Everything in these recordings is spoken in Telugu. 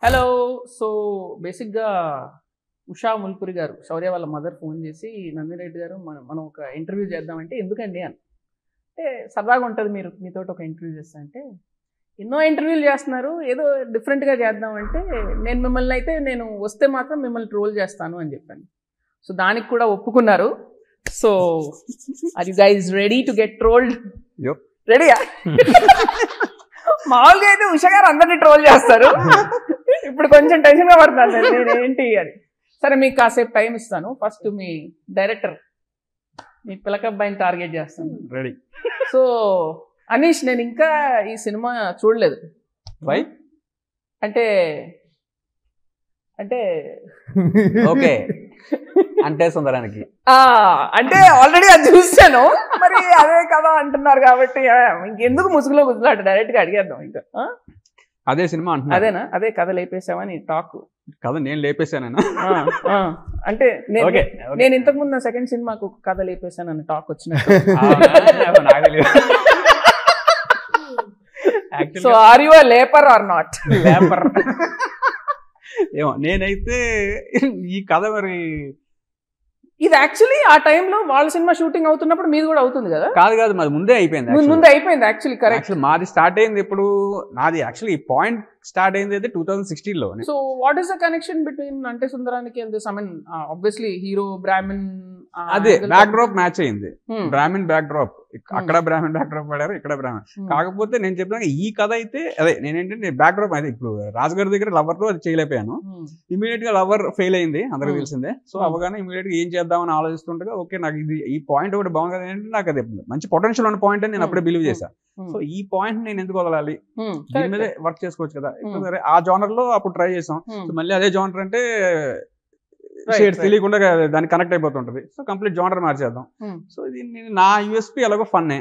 హలో. సో బేసిక్గా ఉషా ముల్పురి గారు, శౌర్య వాళ్ళ మదర్ ఫోన్ చేసి నందిరెడ్డి గారు మనం ఒక ఇంటర్వ్యూ చేద్దామంటే ఎందుకండి అని అంటే సరదాగా ఉంటుంది మీతో ఒక ఇంటర్వ్యూ చేస్తా అంటే ఎన్నో ఇంటర్వ్యూలు చేస్తున్నారు, ఏదో డిఫరెంట్గా చేద్దామంటే నేను వస్తే మాత్రం మిమ్మల్ని ట్రోల్ చేస్తాను అని చెప్పాను. సో దానికి కూడా ఒప్పుకున్నారు. So are you guys ready to get trolled? రెడీయా? మామూలుగా అయితే ఉషా గారు అందరినీ ట్రోల్ చేస్తారు, ఇప్పుడు కొంచెం టెన్షన్గా పడుతున్నాను నేనేంటి అని. సరే మీకు కాసేపు టైం ఇస్తాను. ఫస్ట్ మీ డైరెక్టర్ మీ పిలకబ్బాయిని టార్గెట్ చేస్తాను. రెడీ. సో అనీష్, నేను ఇంకా ఈ సినిమా చూడలేదు. వై? అంటే అంటే ఓకే అంటే సుందరానికి అంటే ఆల్రెడీ అది చూసాను, మరి అదే కదా అంటున్నారు కాబట్టి ఇంకెందుకు ముసుగులో ముసుగులాట, డైరెక్ట్ గా అడిగేద్దాం. ఇంకా అదే సినిమా అంటున్నా? అదేనా? అదే కథ లేపేసామని టాక్. కథ నేను లేపేశానా? అంటే నేను ఇంతకు ముందు సెకండ్ సినిమాకు కథ లేపేశానని టాక్ వచ్చినట్టు. సో ఆర్ యు లేపర్ ఆర్ నాట్? లేపర్. ఏమో నేనైతే ఈ కథ మరి ఇది యాక్చువల్లీ ఆ టైంలో వాళ్ళ సినిమా షూటింగ్ అవుతున్నప్పుడు మీది కూడా అవుతుంది కదా? కాదు మాది ముందే అయిపోయింది. Actually correct. మాది స్టార్ట్ అయింది ఇప్పుడు, నాది యాక్చువల్లీ ఈ పాయింట్ స్టార్ట్ అయింది అయితే 2016లో. So what is the connection between Ante Sundaraniki and this? I mean obviously hero Brahmin, అదే బ్యాక్ డ్రాప్ మ్యాచ్ అయింది. బ్రాహ్మణ్ బ్యాక్ డ్రాప్, అక్కడ బ్రాహ్మణ్ బ్యాక్ డ్రాప్ పడారు, ఇక్కడ బ్రాహ్మణ్. కాకపోతే నేను చెప్తాను ఈ కథ అయితే అదే నేనేంటంటే బ్యాక్ డ్రాప్ అయితే ఇప్పుడు రాజుగారి దగ్గర లవర్ లో అది చేయలేకపోయాను. ఇమీడియట్ గా లవర్ ఫెయిల్ అయింది, అందరికి తెలిసిందే. సో అవగానే ఇమీడియట్ గా ఏం చేద్దామని ఆలోచిస్తుండగా ఓకే నాకు ఇది ఈ పాయింట్ ఒకటి బాగుంది కదా అంటే నాకు అది మంచి పొటెన్షియల్ ఉన్న పాయింట్ అని నేను అప్పుడే బిలీవ్ చేశాను. సో ఈ పాయింట్ నేను ఎందుకు వదలాలి, దీని మీదే వర్క్ చేసుకోవచ్చు కదా. సరే ఆ జానర్ లో అప్పుడు ట్రై చేసాం. మళ్ళీ అదే జానర్ అంటే షేడ్స్ తెలియకుండా దాన్ని కనెక్ట్ అయిపోతుంటది. సో కంప్లీట్ జానర్ మార్చేద్దాం. సో దీన్ని నా యూఎస్పీ ఎలాగో ఫన్నే.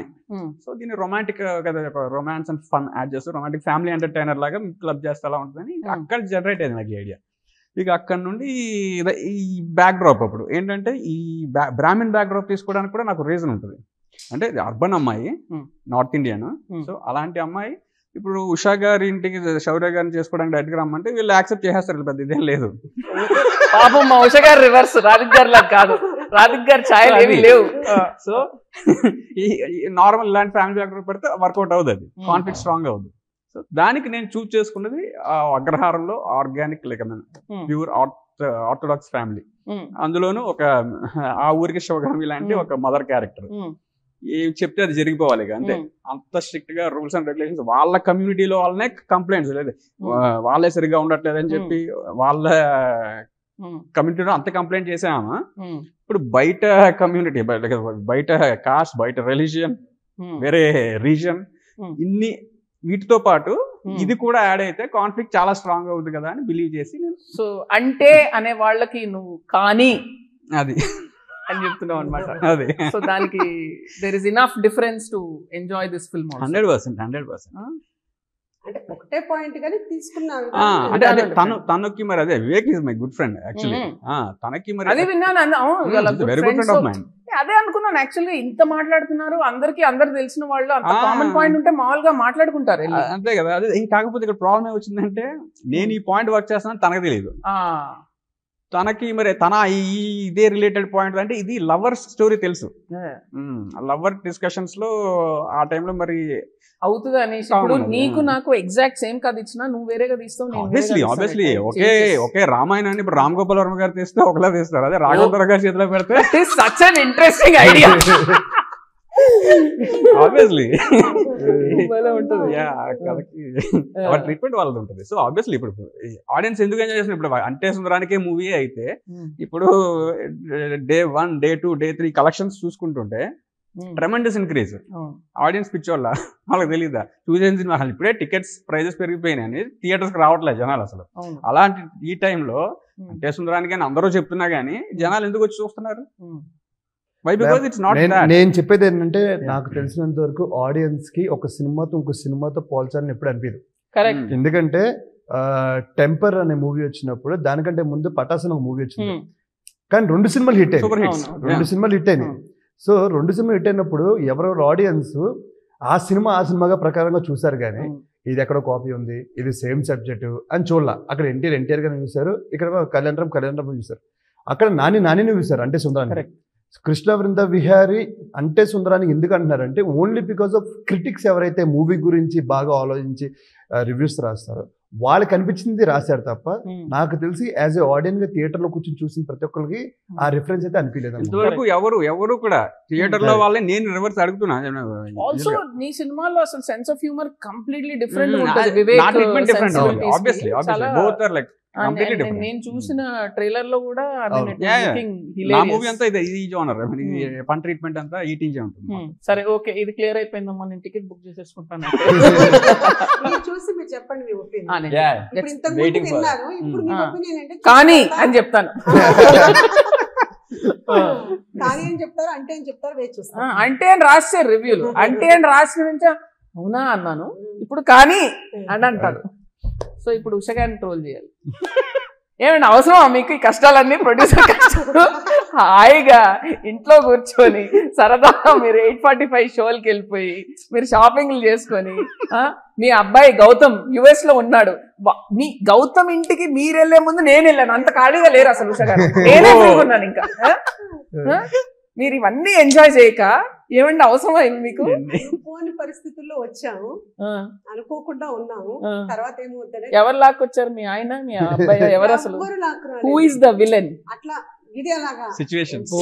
సో దీన్ని రొమాంటిక్ కదా, రొమాన్స్ అండ్ ఫన్ యాడ్ చేస్తూ రొమాంటిక్ ఫ్యామిలీ ఎంటర్టైనర్ లాగా క్లబ్ చేస్తే ఎలా ఉంటుందని అక్కడ జనరేట్ అయింది నాకు ఈ ఐడియా. ఇక అక్కడ నుండి ఈ బ్యాక్ డ్రాప్ అప్పుడు ఏంటంటే ఈ బ్రాహ్మణ్ బ్యాక్ డ్రాప్ తీసుకోవడానికి కూడా నాకు రీజన్ ఉంటుంది. అంటే అర్బన్ అమ్మాయి, నార్త్ ఇండియన్. సో అలాంటి అమ్మాయి ఇప్పుడు ఉషా గారి ఇంటికి శౌర్య గారిని చేసుకోవడానికి డైరెక్ట్గా రమ్మంటే వీళ్ళు యాక్సెప్ట్ చేసేస్తారు, పెద్ద ఇదేం లేదు. పాపం మా ఉషా గారు రివర్స్, రాధిక్ గారు లాగా కాదు, రాధిక్ గారు ఛాయలు ఏమీ లేవు. సో ఈ నార్మల్ ఇలాంటి ఫ్యామిలీ బ్యాక్గ్రౌండ్ పెడితే వర్కౌట్ అవుతుంది, అది కాన్ఫ్లిక్ట్ స్ట్రాంగ్ అవుతుంది. సో దానికి నేను చూస్ చేసుకున్నది అగ్రహారంలో organic like pure orthodox family. అందులోనూ ఒక ఆ ఊరికి శివగామి లాంటి ఒక మదర్ క్యారెక్టర్. ఏం చెప్తే అది జరిగిపోవాలి అంటే అంత స్ట్రిక్ట్ గా రూల్స్ అండ్ రెగ్యులేషన్స్. వాళ్ళ కమ్యూనిటీలో వాళ్ళనే కంప్లైంట్స్ లేదు, వాళ్ళే సరిగ్గా ఉండట్లేదు అని చెప్పి వాళ్ళ కమ్యూనిటీలో అంత కంప్లైంట్ చేసామా. ఇప్పుడు బయట కమ్యూనిటీ, బయట కాస్ట్, బయట రిలీజియన్, వేరే రీజియన్, ఇన్ని వీటితో పాటు ఇది కూడా యాడ్ అయితే కాన్ఫ్లిక్ట్ చాలా స్ట్రాంగ్ అవుతుంది కదా అని బిలీవ్ చేసి నేను సో అంటే అనే వాళ్ళకి నువ్వు కానీ అది అని చెప్తున్నావు అనమాట. అదే. సో దానికి there is enough difference to enjoy this film. 100%. అంటే ఒకటే పాయింట్ కానీ తీసుకున్నాను అంటే అదే తనకి మరి అదే Vivek is my good friend actually. తనకి మరి అదే విన్నాను, very good friend of mind. అదే అనుకున్నాను యాక్చువల్లీ. ఇంత మాట్లాడుతున్నారు, అందరు తెలిసిన వాళ్ళు, అంత కామన్ పాయింట్ ఉంటే మామూలుగా మాట్లాడుకుంటారు అంతే కదా. అదే కాకపోతే ఇక్కడ ప్రాబ్లం ఏమొచ్చిందంటే నేను ఈ పాయింట్ వర్క్ చేస్తానని తనకు తెలియదు. తనకి మరి తన ఇదే రిలేటెడ్ పాయింట్ అంటే ఇది లవర్ స్టోరీ తెలుసు. లవర్ డిస్కషన్స్ లో ఆ టైంలో మరి అవుతుంది అనేసి ఇప్పుడు నీకు నాకు ఎగ్జాక్ట్ సేమ్ కథ ఇచ్చినా నువ్వు వేరేగా తీస్తావు. ఆబ్వియస్లీ ఒకే రామాయణాన్ని ఇప్పుడు రామ్ గోపాల్ వర్మ గారు తీస్తే ఒకలా తీస్తారు, అదే రాఘవేంద్ర గారి చేతిలో పెడితే such an interesting idea. Obviously ఉంటుంది, ట్రీట్మెంట్ వాళ్ళది ఉంటుంది. సో ఆబ్వియస్లీ ఇప్పుడు ఆడియన్స్ ఎందుకు ఎంజాయ్ చేస్తున్నారు, ఇప్పుడు అంటే సుందరానికే మూవీ అయితే ఇప్పుడు Day 1, Day 2, Day 3 కలెక్షన్స్ చూసుకుంటుంటే ట్రెమెండస్ ఇంక్రీజ్. ఆడియన్స్ పిచ్చోళ్ళ వాళ్ళకి తెలియదా చూసేసిన సినిమా అసలు ఇప్పుడే టికెట్స్ ప్రైజెస్ పెరిగిపోయినాయని థియేటర్స్ కి రావట్లేదు జనాలు అసలు. అలాంటి ఈ టైంలో అంటే సుందరానికి అని అందరూ చెప్తున్నా గానీ జనాలు ఎందుకు వచ్చి చూస్తున్నారు? నేను చెప్పేది ఏంటంటే నాకు తెలిసినంత వరకు ఆడియన్స్ కి ఒక సినిమాతో ఇంకో సినిమాతో పోల్చాలని ఎప్పుడు అనిపించదు. ఎందుకంటే టెంపర్ అనే మూవీ వచ్చినప్పుడు దానికంటే ముందు పటాసన్ ఒక మూవీ వచ్చింది, కానీ 2 సినిమాలు హిట్ అయినాయి. సో 2 సినిమాలు హిట్ అయినప్పుడు ఎవరెవరు ఆడియన్స్ ఆ సినిమాగా ప్రకారంగా చూసారు. కానీ ఇది ఎక్కడో కాపీ ఉంది, ఇది సేమ్ సబ్జెక్టు అని చూడాల. అక్కడ ఎన్టీఆర్ గారిని చూశారు, ఇక్కడ కళ్యాణరామ్ చూశారు, అక్కడ నానిని చూశారు అంటే సుందరాన్ని. కృష్ణ బృంద విహారీ అంటే సుందరాన్ని ఎందుకు అంటున్నారంటే ఓన్లీ బికాస్ ఆఫ్ క్రిటిక్స్ ఎవరైతే మూవీ గురించి బాగా ఆలోచించి రివ్యూస్ రాస్తారో వాళ్ళకి అనిపించింది రాశారు తప్ప నాకు తెలిసి యాజ్ ఏ ఆడియన్స్ గా థియేటర్ లో కూర్చొని చూసిన ప్రతి ఒక్కరికి ఆ రిఫరెన్స్ అయితే అనిపించలేదు. ఇంతవరకు ఎవరు కూడా థియేటర్ లో వాళ్ళే నేను రివర్స్ అడుగుతున్నా. ఆల్సో నీ సినిమాలో అసలు sense of humour completely different ఉంటుంది. వివేక్ నేను చూసిన ట్రైలర్ లో కూడా మూవీ అంతా ఈ జోనర్ ఫన్ ట్రీట్మెంట్ అంతా ఈటింగ్ ఉంటుంది. సరే ఓకే, ఇది క్లియర్ అయిపోయిందమ్మా, నేను టికెట్ బుక్ చేసేసుకుంటాను. చూసి మీరు చెప్పండి మీ ఒపీనియన్. కానీ అని చెప్తాను. కానీ అని చెప్తారు, అంటే అని చెప్తారు, వేచి చూస్తాను. అంటే అని రాశారు రివ్యూలు, అంటే అని రాసిన నుంచి అవునా అన్నాను, ఇప్పుడు కానీ అని అంటాడు. సో ఇప్పుడు ఉషగాన్ని ట్రోల్ చేయాలి. ఏమండి అవసరమా మీకు ఈ కష్టాలన్నీ? ప్రొడ్యూసర్ కష్టాలు హాయిగా ఇంట్లో కూర్చొని సరదాగా మీరు 8:45 షోలకి వెళ్ళిపోయి మీరు షాపింగ్లు చేసుకొని మీ అబ్బాయి గౌతమ్ US లో ఉన్నాడు, మీ గౌతమ్ ఇంటికి మీరు వెళ్లే ముందు నేను వెళ్ళాను, అంత ఖాళీగా లేరు అసలు ఉషగారు, నేనే ఉన్నాను. ఇంకా మీరు ఇవన్నీ ఎంజాయ్ చేయక ఏమంటే అవసరమా మీకు? పోని పరిస్థితుల్లో వచ్చాము, అనుకోకుండా ఉన్నాము, తర్వాత ఏమవుతుంది? ఎవరు లాక్కొచ్చారు? మీ ఆయన, మీ అబ్బాయి, ఎవరు అసలు? Who is the villain? అట్లా ఇది అలాగా సిచ్యువేషన్స్.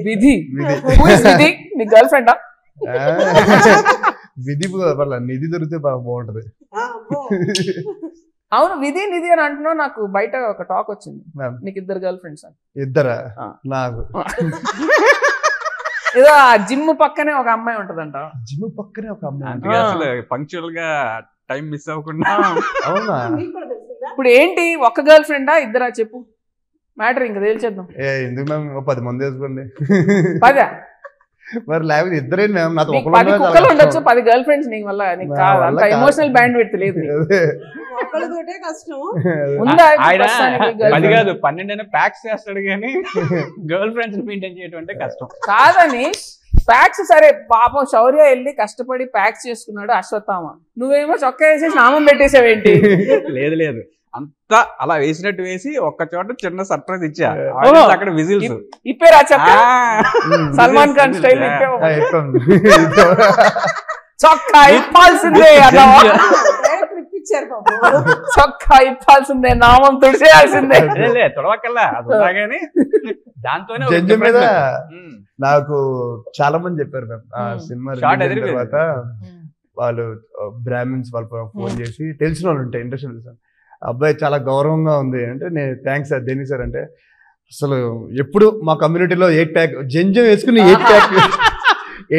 విధి. హూ ఇస్ విధి? నీ గర్ల్ ఫ్రెండా? విధి నిధి దొరికితే బాగుంటది. అవును, విధి నిధి అని అంటున్నావు. నాకు బయట ఒక టాక్ వచ్చింది, నీకు 2 గర్ల్ ఫ్రెండ్స్ అని. ఇద్దరా? నాకు ఏదో ఆ జిమ్ పక్కనే ఒక అమ్మాయి ఉంటదంట. జిమ్ పక్కనే ఒక అమ్మాయి అసలు పంక్చువల్ గా టైం మిస్ అవ్వకుండా. అవునా? ఇప్పుడు ఏంటి, ఒక గర్ల్ ఫ్రెండా 2 చెప్పు, మ్యాటర్ ఇంకా తేల్చేద్దాం. ఎందుకు మేము 10 మంది వేసుకోండి. 10 మరి లేకపోతే ఇద్దరే నాతో 10 కుక్కలు ఉండొచ్చు, 10 గర్ల్ ఫ్రెండ్స్ నీకు వల్ల నీకు కాదు, అంత ఎమోషనల్ బ్యాండ్ విడ్త్ లేదు. అది కాదు 12 ప్యాక్స్ చేస్తాడు కానీ గర్ల్ ఫ్రెండ్స్ మెయింటైన్ చేయడం అంటే కష్టం కాదని. ప్యాక్స్ సరే పాపం శౌర్య వెళ్ళి కష్టపడి ప్యాక్స్ చేసుకున్నాడు అశ్వత్థామ, నువ్వేమో చొక్కా వేసేసి నామం పెట్టేసావేంటి? లేదు అంతా అలా వేసినట్టు వేసి ఒక్క చోట చిన్న సర్ప్రైజ్ ఇచ్చా, అక్కడ విజిల్స్ ఇప్పేరా చెప్ప, సల్మాన్ ఖాన్ స్టైల్ చొక్కా ఇప్పాల్సిందే అన్నావా? చొక్కా ఇప్పాల్సిందే, నామం తుడిచేయాల్సిందే. తొడవకల్లా అదిగాని దాంతోనే జడ్జి మీద నాకు చాలా మంది చెప్పారు మ్యామ్ ఆ సినిమా తర్వాత. వాళ్ళు బ్రాహ్మిన్స్ వాళ్ళు ఫోన్ చేసి తెలిసిన వాళ్ళు ఉంటాయి ఇండస్ట్రీ, అబ్బాయి చాలా గౌరవంగా ఉంది అంటే, నేను థ్యాంక్స్ సార్ దేనికి సార్ అంటే, అసలు ఎప్పుడు మా కమ్యూనిటీలో 8 ప్యాక్ జంజం వేసుకుని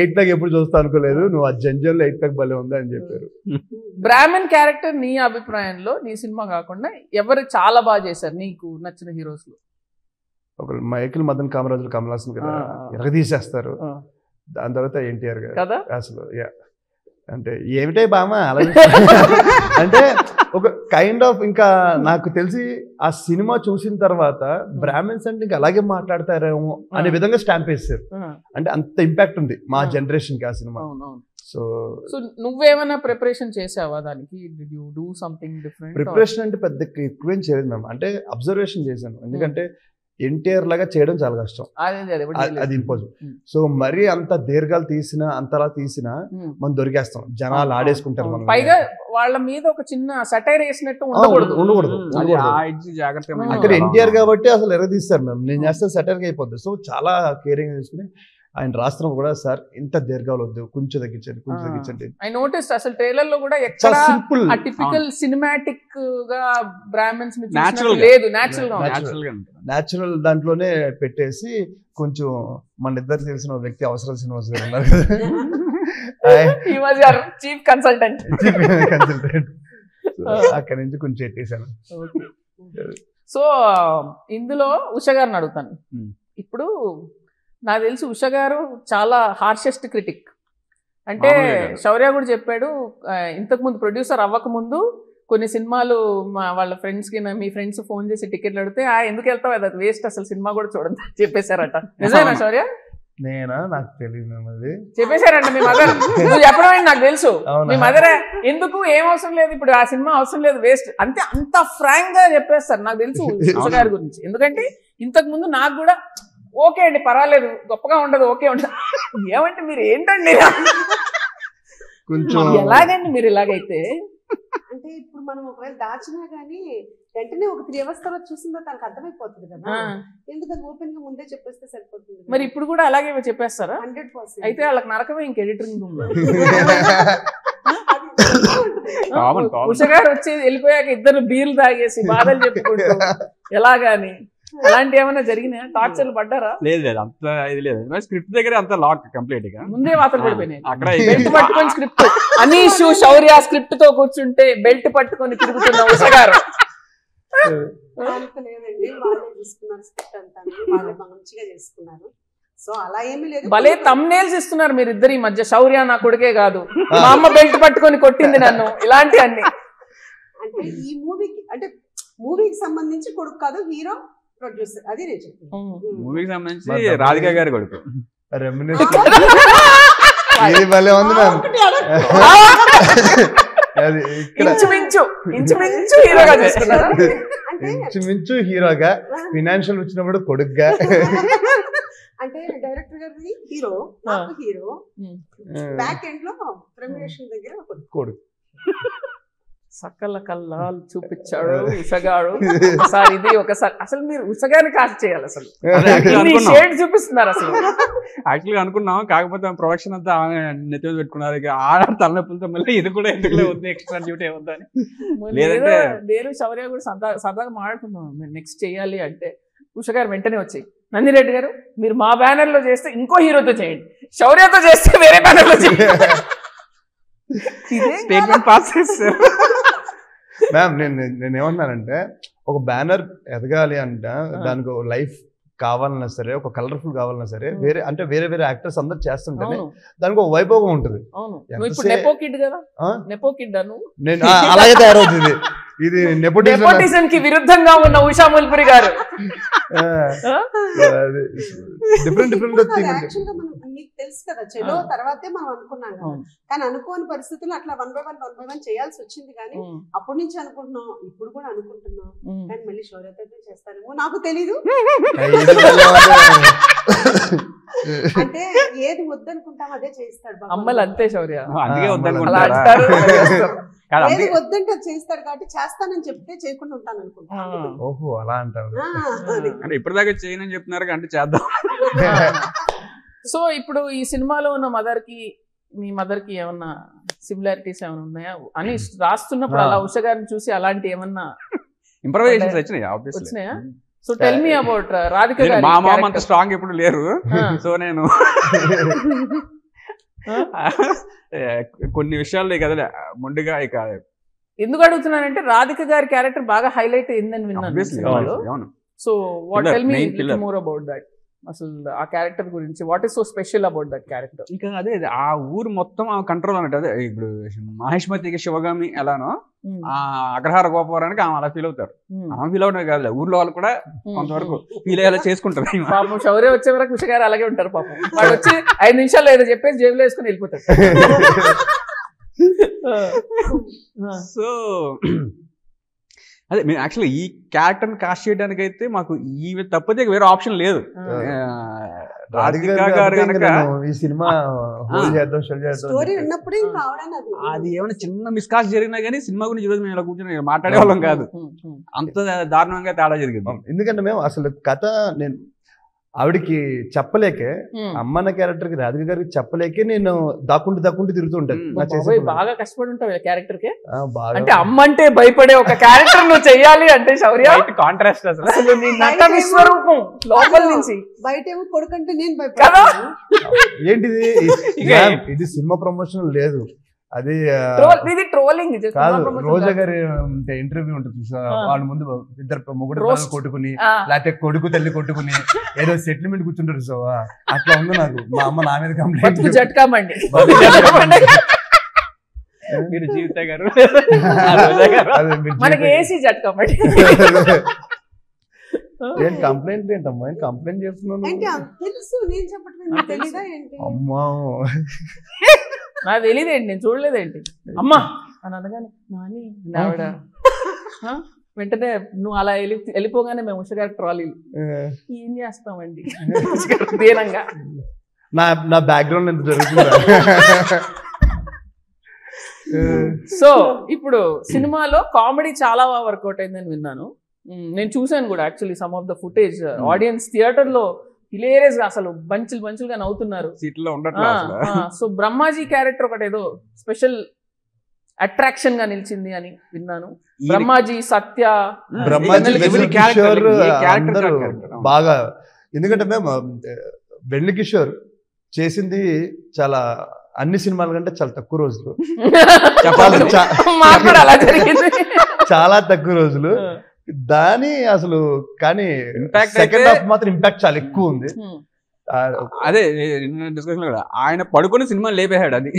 8 ప్యాక్ ఎప్పుడు చూస్తా అనుకోలేదు, నువ్వు ఆ జంజంలో 8 ప్యాక్ భలే ఉంది అని చెప్పారు. బ్రాహ్మణ్ క్యారెక్టర్ నీ అభిప్రాయంలో నీ సినిమా కాకుండా ఎవరు చాలా బాగా చేశారు నీకు నచ్చిన హీరోస్ లో? ఒకరు మైకిల్ మదన్ కామరాజులు, కమల్ హాసన్ కదా ఎరగదీసేస్తారు. దాని తర్వాత ఎన్టీఆర్ గారు అసలు అంటే ఏమిటే బామా అలా అంటే ఒక కైండ్ ఆఫ్, ఇంకా నాకు తెలిసి ఆ సినిమా చూసిన తర్వాత బ్రాహ్మిన్స్ అంటే ఇంకా అలాగే మాట్లాడతారేమో అనే విధంగా స్టాంప్ వేస్తారు. అంటే అంత ఇంపాక్ట్ ఉంది మా జనరేషన్ కి ఆ సినిమా. సో నువ్వేమైనా ప్రిపరేషన్ చేసావా దానికి? Did you do something different? Preparation అంటే పెద్ద ఎక్కువేం చేయలేదు మ్యామ్, అంటే అబ్జర్వేషన్ చేశాను. ఎందుకంటే ఎన్టీఆర్ లాగా చేయడం చాలా కష్టం, అది ఇంపాసిబుల్. సో మరీ అంత దీర్ఘాలు తీసినా అంతలా తీసినా మనం దొరికేస్తాం, జనాలు ఆడేసుకుంటారు మనం. పైగా వాళ్ళ మీద ఒక చిన్న సటైర్ వేసినట్టు ఉండకూడదు. అక్కడ ఎన్టీఆర్ కాబట్టి అసలు ఎరగదీస్తారు మ్యామ్, నేను చేస్తే సటైర్ గా అయిపోద్ది. సో చాలా కేరింగ్ తీసుకుని ఆయన రాష్ట్రం కూడా, సార్ ఇంత దీర్ఘాలు వద్దు, కొంచెం తగ్గించండి. ఐ నోటీస్ అసలు ట్రైలర్ లో కూడా ఎక్కడ ఆ టిపికల్ సినిమాటిక్ గా బ్రాహ్మణ్స్ లేదు, న్యాచురల్ దాంట్లోనే పెట్టేసి కొంచెం మన ఇద్దరు తెలిసిన వ్యక్తి అవసరం శ్రీనివాస్ గారు ఉన్నారు కదా, చీఫ్ కన్సల్టెంట్, అక్కడి నుంచి కొంచెం ఎట్టేసాను. సో ఇందులో ఉష గారిని అడుగుతాను. ఇప్పుడు నాకు తెలిసి ఉష గారు చాలా హార్షెస్ట్ క్రిటిక్. అంటే శౌర్య కూడా చెప్పాడు, ఇంతకుముందు ప్రొడ్యూసర్ అవ్వకముందు కొన్ని సినిమాలు వాళ్ళ ఫ్రెండ్స్కి, మీ ఫ్రెండ్స్ ఫోన్ చేసి టికెట్లు అడిగితే ఎందుకు వెళ్తావు, అది వేస్ట్, అసలు సినిమా కూడా చూడండి చెప్పేశారట. నిజమేనా శౌర్య? నేనా నాకు తెలియదు అది చెప్పేశారంట మీ మదర్. నువ్వు చెప్పడం ఏంటి నాకు తెలుసు. అవునా? మీ మదరే ఎందుకు ఏం అవసరం లేదు, ఇప్పుడు ఆ సినిమా అవసరం లేదు, వేస్ట్ అంతే, అంత ఫ్రాంక్ గా చెప్పేస్తారు నాకు తెలుసు ఉష గారి గురించి. ఎందుకంటే ఇంతకు ముందు నాకు కూడా ఓకే అండి పర్వాలేదు, గొప్పగా ఉండదు, ఓకే ఉండదు. ఏమంటే మీరు ఏంటండి కొంచెం ఎలాగండి మీరు ఇలాగైతే? అంటే ఇప్పుడు మనం ఒకవేళ దాచినా గానీ వెంటనే ఒక 3 hours తర్వాత చూసిందో తనకు అర్థమైపోతుంది కదా, ఎందుకని ఓపెన్ గా ముందే చెప్పేస్తే సరిపోతుంది. మరి ఇప్పుడు కూడా అలాగే చెప్పేస్తారా? 100%. అయితే వాళ్ళకి నరకమే ఇంక ఎడిటింగ్ రూమ్ లో. ఉష గారు వచ్చి వెళ్ళిపోయాక ఇద్దరు బీర్లు తాగేసి బాధలు చెప్పుకుంటూ ఎలాగాని అలాంటి ఏమైనా జరిగినాయా? టార్చర్లు పడ్డారా? లేదు లేదు అంత ఇది లేదు. స్క్రిప్ట్ దగ్గర అంత లాక్ కంప్లీట్ గా ముందే వాతలు పడిపోయినాయి. అక్కడ బెల్ట్ పట్టుకొని స్క్రిప్ట్ అనీష్ శౌర్య స్క్రిప్ట్ తో కూర్చుంటే బెల్ట్ పట్టుకొని తిరుగుతున్న ఉష గారు. లేదండి, వాళ్ళే చూసుకున్నారు స్క్రిప్ట్ అంతా, వాళ్ళే మంచిగా చేసుకున్నారు. సో అలా ఏమీ లేదు. భలే తమ్నేల్స్ ఇస్తున్నారు మీరు ఇద్దరు ఈ మధ్య. శౌర్య నా కొడుకే కాదు, మా అమ్మ బెల్ట్ పట్టుకొని కొట్టింది నన్ను, ఇలాంటి అన్ని. అంటే ఈ మూవీకి అంటే మూవీకి సంబంధించి కొడుకు కాదు, హీరో ప్రొడ్యూసర్, అది నేను చెప్తాను. మూవీకి సంబంధించి రాధిక గారి కొడుకు. ఇది భలే ఉంది మ్యామ్. అది ఇంచుమించు హీరోగా చేసుకున్నారా? ఇంచుమించు హీరోగా, ఫినాన్షియల్ వచ్చినప్పుడు కొడుకుగా. అంటే డైరెక్టర్ గారి హీరో, నాకు హీరో, బ్యాక్ ఎండ్ లో ప్రమోషన్ దగ్గర కొడుకు. సకల కల్లాలు చూపించాడు ఉషగాడు. ఒకసారి ఇది ఒకసారి అసలు మీరు ఉషగాని కాస్ట్ చేయాలి. అసలు షేడ్ చూపిస్తున్నారు అసలు. యాక్చువల్గా అనుకున్నాం, కాకపోతే ప్రొడక్షన్ అంతా నెత్తి మీద పెట్టుకున్నారు. ఇక ఆడ తలనొప్పులతో మళ్ళీ ఇది కూడా ఎందుకులే ఉంది, ఎక్స్ట్రా డ్యూటీ ఏమవుతుంది. లేదంటే నేను శౌర్య కూడా సరదాగా మాట్లాడుకున్నాం, మేము నెక్స్ట్ చేయాలి అంటే ఉష గారు వెంటనే వచ్చి, నందిరెడ్డి గారు మీరు మా బ్యానర్ లో చేస్తే ఇంకో హీరోతో చేయండి, శౌర్యతో చేస్తే వేరే బ్యానర్ లో చేయండి. స్టేట్మెంట్ పాస్ చేస్తారు. మ్యామ్ నేను ఏమన్నానంటే, ఒక బ్యానర్ ఎదగాలి అంటే దానికి లైఫ్ కావాలన్నా సరే, ఒక కలర్ఫుల్ కావాలన్నా సరే, వేరే వేరే యాక్టర్స్ అందరు చేస్తుంటేనే దానికి ఒక వైభోగం ఉంటుంది. నేను అలాగే తయారవుతుంది. ఇది నెపోటిజం కి విరుద్ధంగా ఉన్న ఉషా ముల్పురి గారు డిఫరెంట్ మీకు తెలుసు కదా, చెలో తర్వాతే మనం అనుకున్నాం కదా, కానీ అనుకోని పరిస్థితుల్లో అట్లా 1 by 1 చేయాల్సి వచ్చింది. కానీ అప్పటి నుంచి అనుకుంటున్నాం, ఇప్పుడు కూడా అనుకుంటున్నాం, కానీ మళ్ళీ శౌర్యతో చేస్తారేమో నాకు తెలీదు. అంటే ఏది వద్దనుకుంటాం అదే చేస్తాడు అమ్మలు, అంతే శౌర్య. అందుకే ఏది వద్దంటే చేస్తాడు, కాబట్టి చేస్తానని చెప్తే చేయకుండా ఉంటాను అనుకుంటాను. ఓహో అలా అంటారు. అంటే ఇప్పటిదాకా చేయనని చెప్తున్నారు, అంటే చేద్దాం. సో ఇప్పుడు ఈ సినిమాలో ఉన్న మదర్ కి మీ మదర్ కి ఏమన్నా సిమిలారిటీస్ ఏమైనా ఉన్నాయా అని రాస్తున్నప్పుడు అలా ఉష గారిని చూసి అలాంటి ఏమన్నా ఇంప్రవైజేషన్స్ వచ్చినాయా? So tell me about Radhika గారి. మా మామ అంత స్ట్రాంగ్ ఇప్పుడు లేరు, సో నేను కొన్ని విషయాల్లో కదా మొండిగా ఇక. ఎందుకు అడుగుతున్నానంటే రాధిక గారి క్యారెక్టర్ బాగా హైలైట్ అయిందని విన్నాను. So what tell me more about that. అసలు ఆ క్యారెక్టర్ గురించి, what is so special about that character? ఇంకా అదే ఆ ఊరు మొత్తం ఆ కంట్రోల్ అన్నట్టు. అదే ఇప్పుడు మహేష్మతికి శివగామి ఎలానో ఆ అగ్రహార గోపవరానికి ఆమె అలా ఫీల్ అవుతారు. ఆమె ఫీల్ అవడం కాదు, ఊర్లో వాళ్ళు కూడా కొంతవరకు ఫీల్ అయ్యేలా చేసుకుంటారు. పాపం శౌర్య వచ్చే వరకు ఉష గారు అలాగే ఉంటారు. పాపం వాడు వచ్చి 5 నిమిషాలు ఏదో చెప్పేసి జేబులో వేసుకుని వెళ్ళిపోతాడు. సో అదే మేము యాక్చువల్లీ ఈ క్యారెక్టర్ కాస్ట్ చేయడానికి అయితే మాకు ఈ తప్పితే వేరే ఆప్షన్ లేదు. రాధిక గారు కనుక ఈ సినిమా అది ఏమైనా చిన్న మిస్కాస్ట్ జరిగినా కానీ సినిమా గురించి ఈరోజు మేము ఇలా కూర్చొని మాట్లాడే వాళ్ళం కాదు, అంత దారుణంగా తేడా జరిగింది. ఎందుకంటే మేము అసలు కథ నేను ఆవిడికి చెప్పలేకే, అమ్మన్న క్యారెక్టర్ కి రాధిక గారికి చెప్పలేకే నేను దాక్కుంటూ తిరుగుతూ ఉంటాను. బాగా కష్టపడి ఉంటావు క్యారెక్టర్ కి. అంటే అమ్మ అంటే భయపడే ఒక క్యారెక్టర్ నువ్వు చెయ్యాలి అంటే శౌర్య కాంట్రాస్ట్ అసలు నీ నట విశ్వరూపం లోపల నుంచి. బయట ఏమో కొడుకంటే నేను భయపడతాను. ఏంటిది ఇది సినిమా ప్రమోషన్ లేదు, అది ట్రోలింగ్ కాదు. రోజా గారి ఇంటర్వ్యూ ఉంటుంది, వాళ్ళ ముందు ఇద్దరు మొగుడు కొట్టుకుని లేకపోతే కొడుకు తల్లి కొట్టుకుని ఏదో సెటిల్మెంట్ కూర్చుంటారు. సో అట్లా ఉంది నాకు. మా అమ్మ నా మీద కంప్లైంట్ జట్కామండి. మీరు జీవిత గారు మనకి ఏసీ జట్కామండి. ఏంటి కంప్లైంట్ ఏంటమ్మా, ఏంటి కంప్లైంట్ చేస్తున్నాను? ఏంటి తెలుసు నేను చెప్పట్లేదు, తెలీదా ఏంటి? అమ్మా నాకు తెలియదేంటి, నేను చూడలేదేంటి అమ్మా అని అనగానే నాని ఆవిడ వెంటనే నువ్వు అలా వెళ్ళిపోగానే మేము ఉషగారి ట్రాలీలు ఏం చేస్తామండి దీనంగా. నా బ్యాక్గ్రౌండ్ ఎంత జరుగుతుందా? సో ఇప్పుడు సినిమాలో కామెడీ చాలా బాగా వర్కౌట్ అయిందని విన్నాను. నేను చూసాను కూడా actually some of the footage. Audience theatre లో హిలేరియస్ గా అసలు బంచులుగా నవ్వుతున్నారు. సో బ్రహ్మాజీ క్యారెక్టర్ ఒకటి ఏదో స్పెషల్ అట్రాక్షన్ గా నిలిచింది అని విన్నాను. బ్రహ్మాజీ, సత్య, బాగా. ఎందుకంటే మేము వెన్నెల కిషోర్ చేసింది చాలా అన్ని సినిమాల కంటే చాలా తక్కువ రోజులు, చాలా తక్కువ రోజులు. దాని అసలు కానీ సెకండ్ హాఫ్ మాత్రం ఇంపాక్ట్ చాలా ఎక్కువ ఉంది. అదే డిస్కషన్ కూడా ఆయన పడుకొని సినిమా లేపేశాడు. అది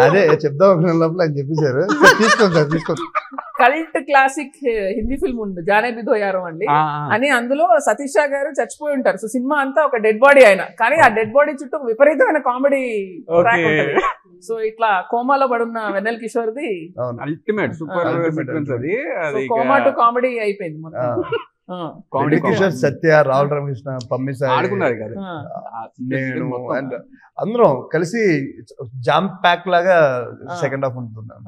అదే చెప్దాం లోపల అని చెప్పేశారు. తీసుకోండి సార్, తీసుకోండి. కల్ట్ క్లాసిక్ హిందీ ఫిల్మ్ ఉంది జానే బి దో యారో అండి అని. అందులో సతీష్ షా గారు చచ్చిపోయి ఉంటారు. సో సినిమా అంతా ఒక డెడ్ బాడీ ఆయన, కానీ ఆ డెడ్ బాడీ చుట్టూ విపరీతమైన కామెడీ ట్రాక్ ఉంటుంది. సో ఇట్లా కోమాలో పడున్న Vennela Kishore the ultimate super sequence అది. కోమా టు కామెడీ అయిపోయింది మొత్తం. వెన్నెల కిషోర్, సత్య, రావుల రామకృష్ణ, పమ్మిసాయి ఆడుకున్నారు కదా, నేను అండ్ అందరం కలిసి జామ్ ప్యాక్ లాగా సెకండ్ హాఫ్ ఉంటున్నాను.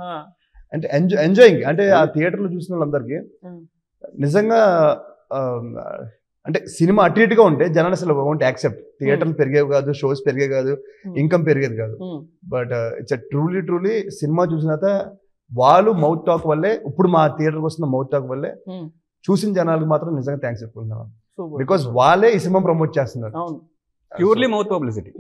అంటే ఎంజాయింగ్. అంటే ఆ థియేటర్ లో చూసిన వాళ్ళందరికీ నిజంగా అంటే సినిమా అటు ఇటుగా ఉంటే జనాలు అసలు వోంట్ యాక్సెప్ట్. థియేటర్లు పెరిగేవి కాదు, షోస్ పెరిగేవి కాదు, ఇన్కమ్ పెరిగేది కాదు. బట్ ఇట్స్ ట్రూలీ సినిమా చూసిన తర్వాత వాళ్ళు మౌత్ టాక్ వల్లే, ఇప్పుడు మా థియేటర్కి వస్తున్న మౌత్ టాక్ వల్లే చూసిన జనాలకు మాత్రం నిజంగా థ్యాంక్స్ చెప్పుకుంటున్నాను. బికాస్ వాళ్ళే ఈ సినిమా ప్రమోట్ చేస్తున్నారు. Purely mouth publicity.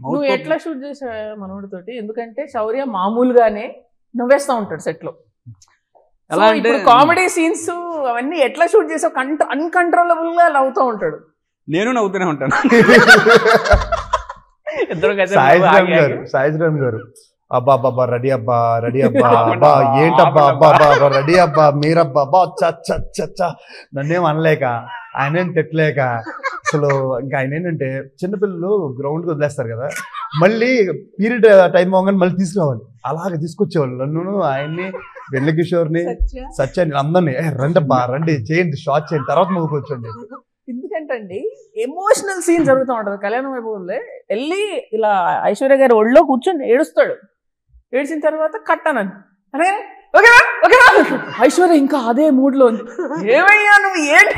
నువ్వు ఎట్లా షూట్ చేసా మనోడితోటి? ఎందుకంటే శౌర్య మామూలుగానే నవ్వేస్తా ఉంటాడు సెట్ లో. ఎలా అంటే కామెడీ సీన్స్ అవన్నీ ఎట్లా షూట్ చేసావు? అన్కంట్రోలబుల్ గా నవ్వుతూ ఉంటాడు. నేను నవ్వుతూనే ఉంటాను. సాయిశ్రామ్ గారు అబ్బా అబ్బా రెడీ అబ్బా అబ్బా ఏంటబ్బా అబ్బా రెడీ అబ్బా మీరబ్బా అబ్బా చచ్చ నన్నేం అనలేక ఆయనేం తిట్టలేక అసలు ఇంకా ఆయన ఏంటంటే చిన్నపిల్లలు గ్రౌండ్కి వదిలేస్తారు కదా, మళ్ళీ పీరియడ్ టైం అవగానే మళ్ళీ తీసుకురావాలి. అలాగే తీసుకొచ్చేవాళ్ళు నన్ను, ఆయన్ని, వెన్నెల కిషోర్ని, సత్యాన్ని, అందరినీ రండబ్బా రండి చేయండి, షార్ట్ చేయండి, తర్వాత మూడుకొచ్చండి. ఎందుకంటే ఎమోషనల్ సీన్ జరుగుతూ ఉంటది కళ్యాణ వైభవంలో. వెళ్ళి ఇలా ఐశ్వర్య గారి ఒళ్ళో కూర్చొని ఏడుస్తాడు. ఏడ్చిన తర్వాత కట్టనని అలాగే ఓకేనా ఓకేనా ఐశ్వర్య ఇంకా అదే మూడ్ లో ఉంది. ఏమయ్యా నువ్వు ఏంటి?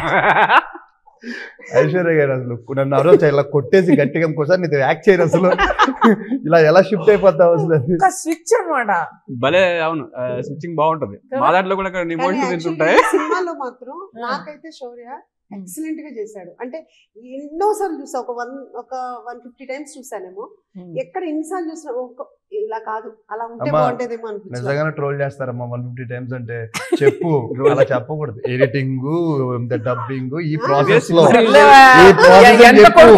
ఐశ్వర్య గారు అసలు నన్ను అరోజు ఇలా కొట్టేసి గట్టిగా ఇంకోసారి నీకు యాక్ట్ చేయరు అసలు, ఇలా ఎలా షిఫ్ట్ అయిపోతావు అసలు. స్విచ్ అన్నమాట. భలే అవును, స్విచ్చింగ్ బాగుంటది. మా దాంట్లో కూడా ఎమోషనల్ ఉంటాయి. సినిమాలో మాత్రం నాకైతే శౌర్య ఎక్సలెంట్ గా చేశాడు. అంటే ఎన్నోసార్లు చూసా, ఒక 150 టైమ్స్ చూసానేమో. ఎక్కడ ఎన్నిసార్లు చూసినా ఇలా కాదు, అలా ఉంటే బాగుంటేదేమో అనిపించింది. నిజంగానే ట్రోల్ చేస్తారమ్మా 150 టైమ్స్ అంటే. చెప్పు, అలా చెప్పకూడదు. ఎడిటింగ్, డబ్బింగ్, ఈ ప్రాసెస్ లో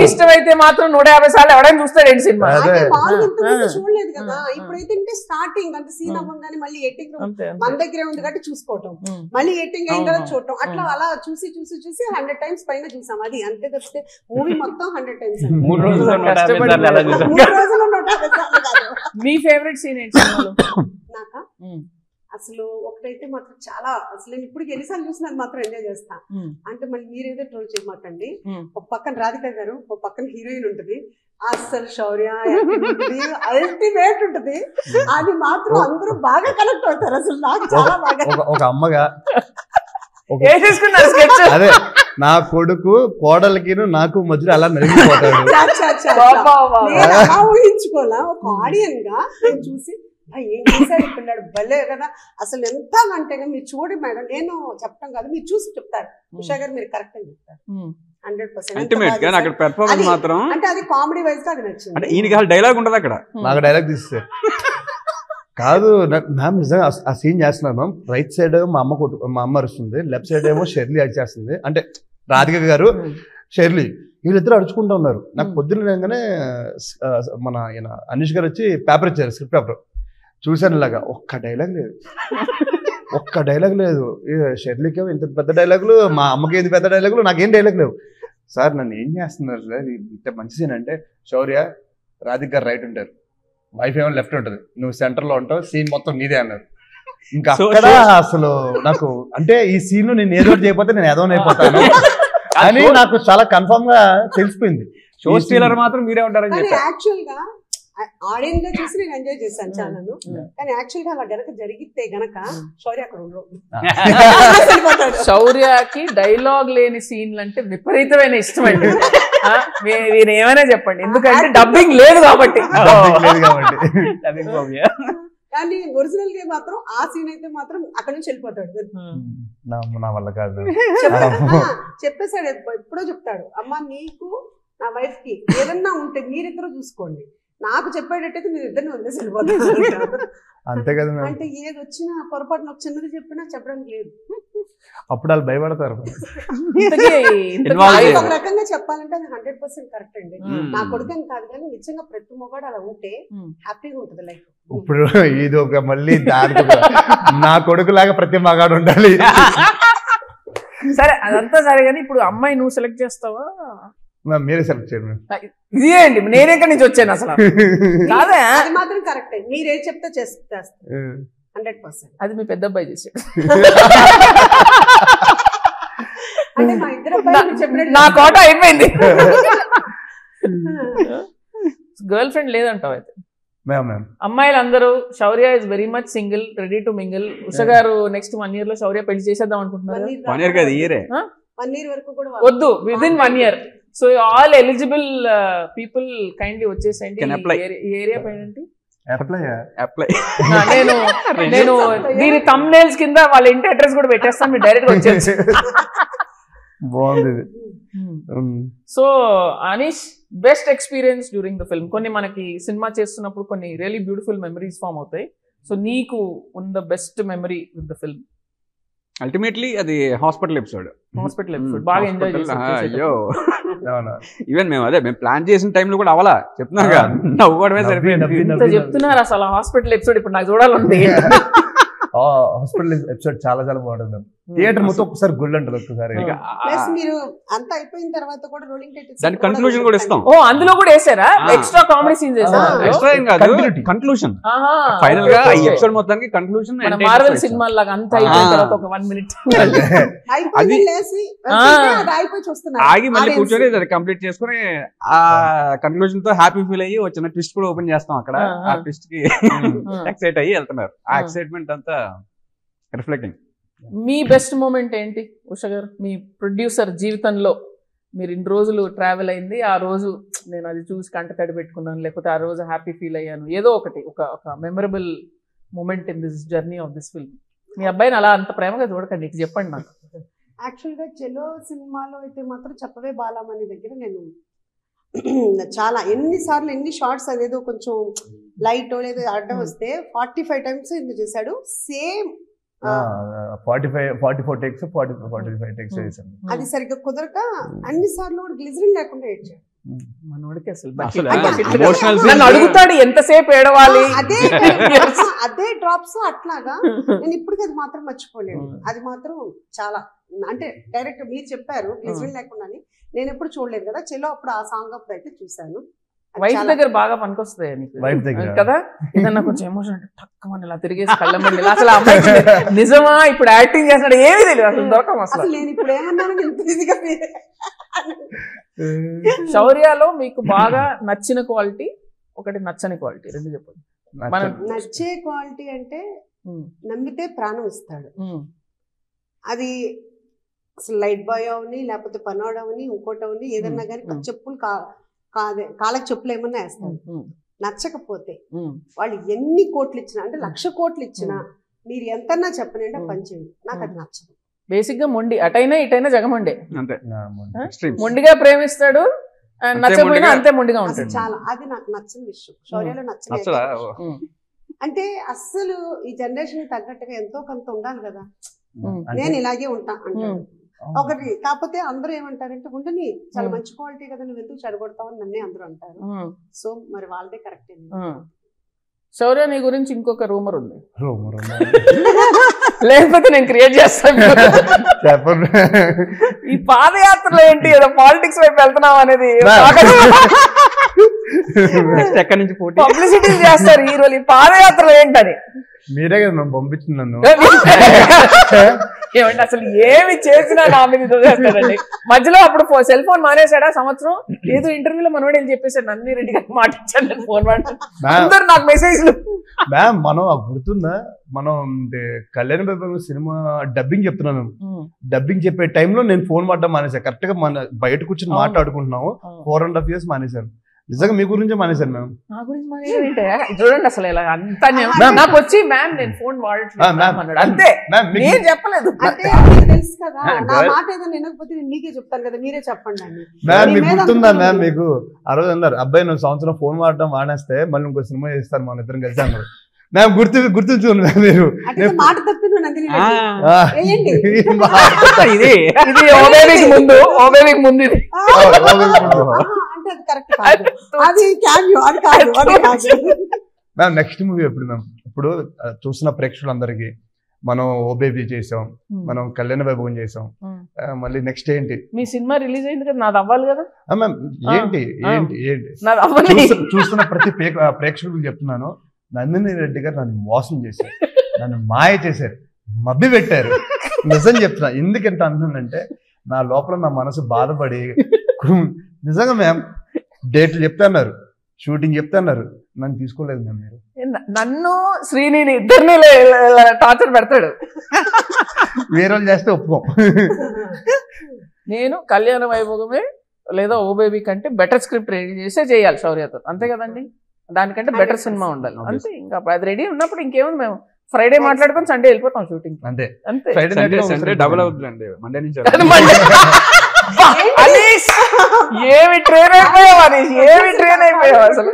ఇష్టమైతే మాత్రం 150 సార్లు ఎవరైనా చూస్తాడు ఏంటి సినిమా. చూడలేదు కదా. ఇప్పుడైతే స్టార్టింగ్ అంటే సీన్ అవ్వగానే మళ్ళీ ఎడిటింగ్ మన దగ్గరే ఉంది కాబట్టి చూసుకోవటం, మళ్ళీ ఎడిటింగ్ అయిన తర్వాత చూడటం, అట్లా అలా చూసి 100 టైమ్స్ పైన చూసాం. అది అంతే తప్పితే మూవీ మొత్తం 100 టైమ్స్. 3 రోజులు మీ ఫేవరెట్ సీన్ ఏంటి సినిమాలో? నాకా అసలు ఒకటైతే మాత్రం చాలా, అసలు నేను ఇప్పుడు ఎన్నిసార్లు చూసినా అది మాత్రం ఎంజాయ్ చేస్తా. అంటే మళ్ళీ మీరేదో ట్రోల్ చేయమాకండి. ఒక పక్కన రాధిక గారు, ఒక పక్కన హీరోయిన్ ఉంటుంది. అసలు శౌర్య అల్టిమేట్ ఉంటుంది. అది మాత్రం అందరూ బాగా కనెక్ట్ అవుతారు. అసలు నాకు చాలా బాగా. ఒక అమ్మగా అదే నా కొడుకు కోడలికి నాకు మధ్యలో అలా నలిగిపోతాడు. ఊహించుకోవాలా ఒక ఆడియన్ గా చూసి ఏం చేశాడు పిల్లాడు భలే కదా. అసలు ఎంత అంటే మీరు చూడండి మేడం, నేను చెప్పడం కాదు, మీరు చూసి చెప్తారు. ఉషా గారు మీరు కరెక్ట్ అని చెప్తారు. 100%. అంటే అది కామెడీ వైజ్ గా అది నచ్చింది. డైలాగ్ ఉండదు అక్కడ. నాకు డైలాగ్ తీస్తే కాదు మ్యామ్, నిజంగా ఆ సీన్ చేస్తున్నాను మ్యామ్. రైట్ సైడ్ మా అమ్మ అరుస్తుంది, లెఫ్ట్ సైడ్ ఏమో షెర్లీ యాక్ట్ చేస్తుంది. అంటే రాధిక గారు, షెర్లీ, వీళ్ళిద్దరు అడుచుకుంటూ ఉన్నారు. నాకు పొద్దున్న లేగానే మన అనీష్ గారు వచ్చి పేపర్ ఇచ్చారు, స్క్రిప్ట్ పేపర్. చూశాను ఇలాగా, ఒక్క డైలాగ్ లేదు. ఒక్క డైలాగ్ లేదు. షెర్లీకి ఇంత పెద్ద డైలాగులు, మా అమ్మకి ఇంత పెద్ద డైలాగులు, నాకేం డైలాగ్ లేవు. సార్ నన్ను ఏం చేస్తున్నారు సార్, ఇంత మంచి సీన్ అంటే, శౌర్య రాధిక్ గారు రైట్ ఉంటారు, వైఫ్ ఏమో లెఫ్ట్ ఉంటుంది, నువ్వు సెంటర్ లో ఉంటావు, సీన్ మొత్తం నీదే అన్నారు. ఇంకా అక్కడ అసలు నాకు అంటే ఈ సీన్ నేను ఏదో చేయకపోతే నేను ఏదో అయిపోతాను అని నాకు చాలా కన్ఫర్మ్ గా తెలిసిపోయింది. షో స్టీలర్ మాత్రం మీరే ఉంటారని చెప్పారు. యాక్చువల్ గా ఆడియన్స్ గా చూసి నేను ఎంజాయ్ చేశాను చాలా. కానీ యాక్చువల్ గా అలా గనక జరిగితే గనక శౌర్య అక్కడ ఉండవు. శౌర్యకి డైలాగ్ లేని సీన్లు అంటే విపరీతమైన ఇష్టం అండి. మీరు ఏమైనా చెప్పండి, ఎందుకంటే డబ్బింగ్ లేదు కాబట్టి. కానీ ఒరిజినల్ గా మాత్రం ఆ సీన్ అయితే మాత్రం అక్కడ నుంచి వెళ్ళిపోతాడు. నా వల్ల కాదు చెప్పేశాడు, ఎప్పుడో చెప్తాడు, అమ్మ నీకు నా వైఫ్ కి ఏదన్నా ఉంటే మీరిద్దరూ చూసుకోండి, నాకు చెప్పేటట్టయితే మీరు ఇద్దరిని వదిలేసి వెళ్ళిపోతారు. అంతే కదా. అంటే ఏది వచ్చినా పొరపాటున ఒక చిన్నది చెప్పినా చెప్పడానికి లేదు. అప్పుడు వాళ్ళు భయపడతారు. ఒక రకంగా చెప్పాలంటే అది 100% కరెక్ట్ అండి. నా కొడుకని కాదు కానీ నిజంగా ప్రతి మొగాడు అలా ఉంటే హ్యాపీగా ఉంటుంది లైఫ్. ఇప్పుడు ఇది ఒక మళ్ళీ దానికి నా కొడుకు లాగా ప్రతి మగాడు ఉండాలి. సరే అదంతా సరే కానీ ఇప్పుడు అమ్మాయి నువ్వు సెలెక్ట్ చేస్తావా? మీరే సెలెక్ట్ చేయండి. ఇదే అండి, నేను ఎక్కడి నుంచి వచ్చాను అసలు. కాదే అది మాత్రం కరెక్ట్, మీరేం చెప్తే చేస్తారు 100%. అది మీ పెద్ద అబ్బాయి చేసాడు. అంటే మా ఇద్దరు అబ్బాయి చెప్పినట్టు నా కోట అయిపోయింది. గర్ల్ ఫ్రెండ్ లేదంటావు అయితే? అమ్మాయిలు అందరూ Shourya is very much single, ready to mingle. Usha గారు నెక్స్ట్ 1 year లో శౌర్య పెళ్లి చేసేద్దాం అనుకుంటున్నారు. 1 year వరకు కూడా వద్దు, within 1 year. So all eligible people kindly వచ్చేసండి. ఏరియా పేరేంటి? నేను దీని thumbnails కింద వాళ్ళ ఇంటి అడ్రస్ కూడా పెట్టేస్తాను, మీరు డైరెక్ట్ గా వచ్చేసి. బాగుంది. So Anish, best experience during the film. కొన్ని మనకి సినిమా చేస్తున్నప్పుడు కొన్ని రియలీ బ్యూటిఫుల్ మెమరీస్ ఫామ్ అవుతాయి. సో నీకు ఉన్న best memory with the film? Ultimately అది హాస్పిటల్ ఎపిసోడ్. బాగా ఎంజాయ్ చేసాం. అయ్యో, ఈవెన్ మేము ప్లాన్ చేసిన టైంలో కూడా అవలా చెప్తున్నా, నవ్వుకోవడమే సరిపోయింది. చెప్తున్నారు అసలు హాస్పిటల్ ఎపిసోడ్ ఇప్పుడు నాకు చూడాలంటే. హాస్పిటల్ ఎపిసోడ్ చాలా చాలా బాగుంటుంది. థియేటర్ మొత్తం ఒకసారి గుళ్ళు ఉంటుంది. ఒక్కసారి మీరు అంతా అయిపోయిన తర్వాత కూడా రోలింగ్ టైటిల్స్ దాని కన్క్లూజన్ కూడా ఇస్తాం. ఓ అందులో కూడా వేసారా? ఎక్స్ట్రా కామెడీ సీన్స్ వేసారా? ఎక్స్ట్రా ఏం కాదు, కన్క్లూజన్. ఫైనల్ గా ఈ ఎపిసోడ్ మొత్తానికి కన్క్లూజన్. మన మార్వెల్ సినిమా లాగా అంతా అయిపోయిన తర్వాత ఒక 1 minute అది లేసి అయిపోయి చూస్తున్నారు, ఆగి మళ్ళీ కూర్చొని అది కంప్లీట్ చేసుకుని ఆ కన్క్లూజన్ తో హ్యాపీ ఫీల్ అయ్యి వచ్చిన ట్విస్ట్ కూడా ఓపెన్ చేస్తాం అక్కడ. ఆ ట్విస్ట్ కి ఎక్సైట్ అయ్యి వెళ్తున్నారు. ఆ ఎక్సైట్మెంట్ అంతా రిఫ్లెక్టింగ్. మీ బెస్ట్ మూమెంట్ ఏంటి ఉష గారు? మీ ప్రొడ్యూసర్ జీవితంలో మీరు ఇన్ని రోజులు ట్రావెల్ అయింది, ఆ రోజు నేను అది చూసి కంట తడి పెట్టుకున్నాను, లేకపోతే ఆ రోజు హ్యాపీ ఫీల్ అయ్యాను, ఏదో ఒకటి ఒక memorable moment in this journey of this film. మీ అబ్బాయిని అలా అంత ప్రేమగా చూడకండి, ఇటు చెప్పండి నాకు. యాక్చువల్గా చెలో సినిమాలో అయితే మాత్రం చెప్పవే బాలమణి దగ్గర నేను చాలా ఎన్నిసార్లు ఎన్ని షార్ట్స్ అదేదో కొంచెం లైట్ లేదో అడ్డం వస్తే 45 times ఎందుకు చేశాడు. సేమ్ 44 takes 45 takes చేశాను. అది సరిగ్గా కుదరక అన్ని సార్లు కూడా గ్లిజరిన్ లేకుండా ఏడ్చాడు. మనోడికి అసలు నన్ను అడుగుతాడు ఎంతసేపు ఏడవాలి. అదే డ్రాప్స్ అట్లాగా నేను ఇప్పటికి అది మాత్రం మర్చిపోలేను. అది మాత్రం చాలా అంటే డైరెక్ట్ మీరు చెప్పారు గ్లిజరిన్ లేకుండా, నేను ఎప్పుడు చూడలేదు కదా. చెలో అప్పుడు ఆ సాంగ్ అప్పుడు అయితే చూసాను. వైఫ్ దగ్గర బాగా పనికొస్తాయి కదా. ఏదన్నా కొంచెం ఎమోషన్ అంటే తక్కువ ఇలా తిరిగేసి కళ్ళండి. అసలు అమ్మాయి నిజమా ఇప్పుడు యాక్టింగ్ చేస్తున్నాడు ఏమీ తెలియదు అసలు, దొరకం అసలు. నేను ఇప్పుడు ఏమన్నాను శౌర్యలో మీకు బాగా నచ్చిన క్వాలిటీ ఒకటి, నచ్చని క్వాలిటీ రెండు చెప్పండి. నచ్చే క్వాలిటీ అంటే నమ్మితే ప్రాణం ఇస్తాడు. అది అసలు లైట్ బాయ్ అవని లేకపోతే పనోడు అవని ఇంకోటి అవని ఏదన్నా కానీ చెప్పులు కాళ్ళకి చెప్పులు ఏమన్నా వేస్తాడు. నచ్చకపోతే వాళ్ళు ఎన్ని కోట్లు ఇచ్చినా అంటే 1,00,000 కోట్లు ఇచ్చినా మీరు ఎంతన్నా చెప్పనంటే పని చేయండి, నాకు అది నచ్చదు. బేసిక్ గా మొండి, అటైనా ఇటైనా జగమండే. మొండిగా ప్రేమిస్తాడు, నచ్చకపోయినా అంతే మొండిగా ఉంటాడు. చాలా అది నాకు నచ్చిన విషయం శౌర్యలో. నచ్చిన అంటే అస్సలు ఈ జనరేషన్ తగ్గట్టుగా ఎంతో కొంత ఉండాలి కదా. నేను ఇలాగే ఉంటా అంటాను ఒకటి. కాకపోతే అందరూ ఏమంటారంటే ఉండని చాలా మంచి క్వాలిటీ కదా, నువ్వు ఎందుకు చెడగొడతావు అని నన్నే అందరూ అంటారు. సో మరి వాళ్ళదే కరెక్ట్. శౌర్య నీ గురించి ఇంకొక రూమర్ ఉంది, లేకపోతే నేను క్రియేట్ చేస్తాను. చెప్పండి. ఈ పాదయాత్రలో ఏంటి ఏదో పాలిటిక్స్ వైపు వెళ్తున్నాం అనేది ఎక్కడి నుంచి పోటీ పబ్లిసిటీ చేస్తారు హీరోలు. ఈ పాదయాత్రలో ఏంటని మీరే కదా మేము పంపించింది నన్ను. ఏమంటే అసలు ఏమి చేసినా నా మీద చేస్తాడండి. మధ్యలో అప్పుడు సెల్ ఫోన్ మానేశాడా సంవత్సరం, ఏదో ఇంటర్వ్యూలో మనోడు ఏం చెప్పేశాడు, నందిని రెడ్డి గారికి మాటించాను నేను ఫోన్ మాట్లాడు, అందరు నాకు మెసేజ్లు. మ్యామ్ మనం గుర్తుందా, మనం కళ్యాణ వైభవం సినిమా డబ్బింగ్ చెప్తున్నాను, డబ్బింగ్ చెప్పే టైంలో నేను ఫోన్ మాట్లాడడం మానేశాను. కరెక్ట్ గా మన బయట కూర్చొని మాట్లాడుకుంటున్నాము. 4.5 years మానేశాను. నిజంగా మీ గురించే మానేశాను మ్యామ్. నా గురించి మానేయంటే చూడండి అసలు ఇలా అంతా నాకు వచ్చి మ్యామ్ నేను ఫోన్ వాడట్లేదు అంతే, నేను చెప్పలేదు. అంటే మీకు తెలుసు కదా, నా మాట ఏదో వినకపోతే నేను మీకే చెప్తాను కదా, మీరే చెప్పండి అండి. మ్యామ్ మీకు గుర్తుందా మ్యామ్, మీకు ఆ రోజు అన్నారు అబ్బాయి నువ్వు సంవత్సరం ఫోన్ వాడటం మానేస్తే మళ్ళీ ఇంకో సినిమా చేస్తాను మన ఇద్దరం కలిసి అన్నారు. మ్యామ్ గుర్తుంచుకోండి మీరు మాట తప్పి నందిని ఇది ఓబేబీకి ముందు, ఓబేబీకి ముందు ఇది అంటే అది కరెక్ట్ కాదు, అది క్యామియో, అది కాదు, అది కాదు. మ్యామ్ నెక్స్ట్ మూవీ ఎప్పుడు మ్యామ్? ఇప్పుడు చూసిన ప్రేక్షకులందరికీ మనం ఓ బేబీ చేసాం, మనం కళ్యాణ వైభవం చేసాం, మళ్ళీ నెక్స్ట్ ఏంటి? మీ సినిమా రిలీజ్ అయింది కదా, నాది అవ్వాలి కదా మ్యామ్. ఏంటి ఏంటి ఏంటి చూస్తున్న ప్రతి ప్రేక్షకులకు చెప్తున్నాను, నందిని రెడ్డి గారు నన్ను మోసం చేశారు, నన్ను మాయ చేశారు, మబ్బి పెట్టారు. నిజం చెప్తున్నా. ఎందుకంటే అంటుందంటే నా లోపల నా మనసు బాధపడి నిజంగా మ్యామ్ డేట్లు చెప్తున్నారు, షూటింగ్ చెప్తున్నారు, నన్ను తీసుకోలేదు మ్యామ్. మీరు నన్ను శ్రీనిని ఇద్దరిని టార్చర్ పెడతాడు, వేరే వాళ్ళు చేస్తే ఒప్పుకోం. నేను కళ్యాణ వైభోగమే లేదా ఓ బేబీ కంటే బెటర్ స్క్రిప్ట్ రెడీ చేసే చేయాలి శౌర్యతో, అంతే కదండి. దానికంటే బెటర్ సినిమా ఉండాలి అంతే. ఇంకా అది రెడీ ఉన్నప్పుడు ఇంకేముంది, మేము ఫ్రైడే మాట్లాడుకొని సండే వెళ్ళిపోతాం షూటింగ్ అంతే అంతే. సండే డబుల్ అవుతుందండి, మండే నుంచి. అనీష్ ఏమి ట్రైన్ అయిపోయావు, అనీష్ ఏమి ట్రైన్ అయిపోయావు అసలు.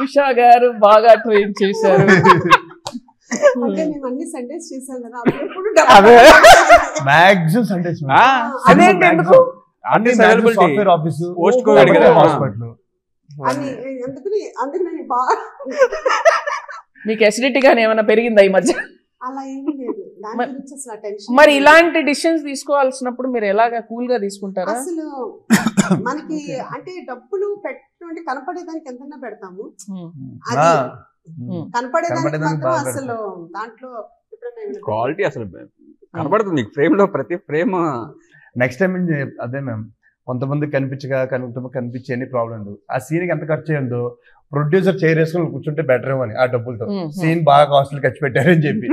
ఉషా గారు బాగా ట్రైన్ చేశారు. అదేంటి ఎందుకు software office, post Covid hospital. మీకు ఎసిడిటీ గానీ ఏమైనా పెరిగిందా ఈ మధ్య? అలా ఏమీ లేదు, దాని గురించి అసలు టెన్షన్. మరి ఇలాంటి డిసిషన్స్ తీసుకోవాల్సినప్పుడు మీరు ఎలాగా కూల్ గా తీసుకుంటారా? అసలు మనకి అంటే డబ్బులు పెట్టినట్టు కనపడేదానికి ఎంతన్నా పెడతాము, అది కనపడేదానికి మాత్రం అసలు దాంట్లో క్వాలిటీ అసలు కనపడుతుంది ఫ్రేమ్ లో, ప్రతి ఫ్రేమ్. నెక్స్ట్ టైం అదే మ్యామ్, కొంతమంది కనిపించే ఎన్ని ప్రాబ్లం లేదు. ఆ సీన్కి ఎంత ఖర్చు అయ్యిందో ప్రొడ్యూసర్ చైర్ వేసుకుని కూర్చుంటే బెటర్ అని ఆ డబ్బులతో సీన్ బాగా కాస్ట్లీ ఖర్చు పెట్టారని చెప్పి.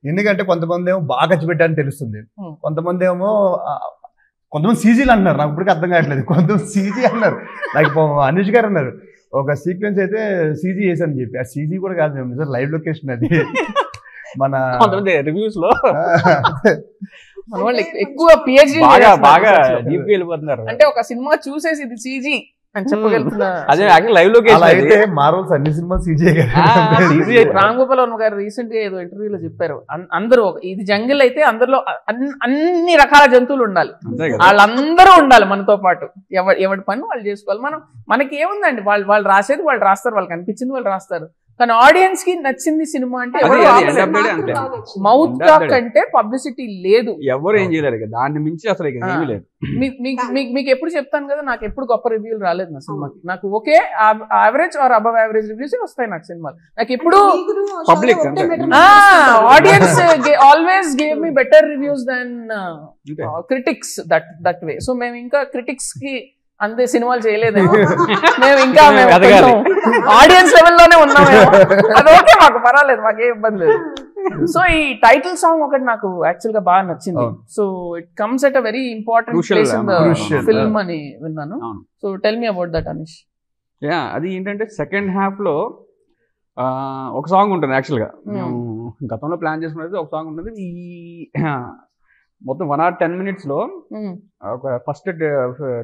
ఎందుకంటే కొంతమంది ఏమో బాగా ఖర్చు పెట్టారని తెలుస్తుంది, కొంతమంది సీజీలు అంటున్నారు. నాకు ఇప్పటికీ అర్థం కావట్లేదు, కొంతమంది సీజీ అన్నారు. నాకు అనుష్ గారు అన్నారు ఒక సీక్వెన్స్ అయితే సీజీ చేశారని చెప్పి, ఆ సీజీ కూడా కాదు మేము నిజం లైవ్ లొకేషన్ అది. మన రివ్యూస్ లో ఎక్కువ పిహెచ్డి బాగా డీప్ వెళ్ళిపోతున్నారు. అంటే ఒక సినిమా చూసేసి ఇది సీజీ అని చెప్పగలుగుతున్నారు. అదే లైవ్ లొకేషన్ అయితే మార్వెల్స్ అన్ని సినిమా సీజీ. రామ్ గోపాల్ వర్మ గారు రీసెంట్ గా ఏదో ఇంటర్వ్యూలో చెప్పారు, అందరూ ఇది జంగిల్ అయితే అందరిలో అన్ని రకాల జంతువులు ఉండాలి, వాళ్ళందరూ ఉండాలి మనతో పాటు, ఎవరి పని వాళ్ళు చేసుకోవాలి. మనకి ఏముందండి, వాళ్ళు రాసేది వాళ్ళు రాస్తారు, వాళ్ళకి అనిపించింది వాళ్ళు రాస్తారు. కానీ ఆడియన్స్ కి నచ్చింది సినిమా అంటే మౌత్ టాక్ అంటే పబ్లిసిటీ లేదు, ఎవరు ఏం చేయలేరు, దాన్ని మించి అసలు ఏమీ లేదు. మీకు ఎప్పుడు చెప్తాను కదా, నాకు ఎప్పుడు గొప్ప రివ్యూలు రాలేదు నా సినిమాకి. నాకు okay average or above average reviews వస్తాయి నాకు సినిమాలు. నాకు ఎప్పుడు public audience always gave me better reviews than critics that way. So మేము ఇంకా క్రిటిక్స్ కి అంతే సినిమాలు చేయలేదేమో, మేము ఇంకా ఆడియన్స్ లెవెల్లోనే ఉన్నామేమో. అది ఓకే, మాకు పర్వాలేదు, మాకే ఇబ్బంది లేదు. సో ఈ టైటిల్ సాంగ్ ఒకటి నాకు యాక్చువల్ గా బాగా నచ్చింది. So it comes at a very important place in the film అని విన్నాను. So tell me about that Anish. అది ఏంటంటే సెకండ్ హాఫ్ లో ఒక సాంగ్ ఉంటుంది. యాక్చువల్ గా మేము గతంలో ప్లాన్ చేసుకున్నది ఒక సాంగ్ ఉంటుంది. ఈ మొత్తం 1 hour 10 minutes లో ఒక first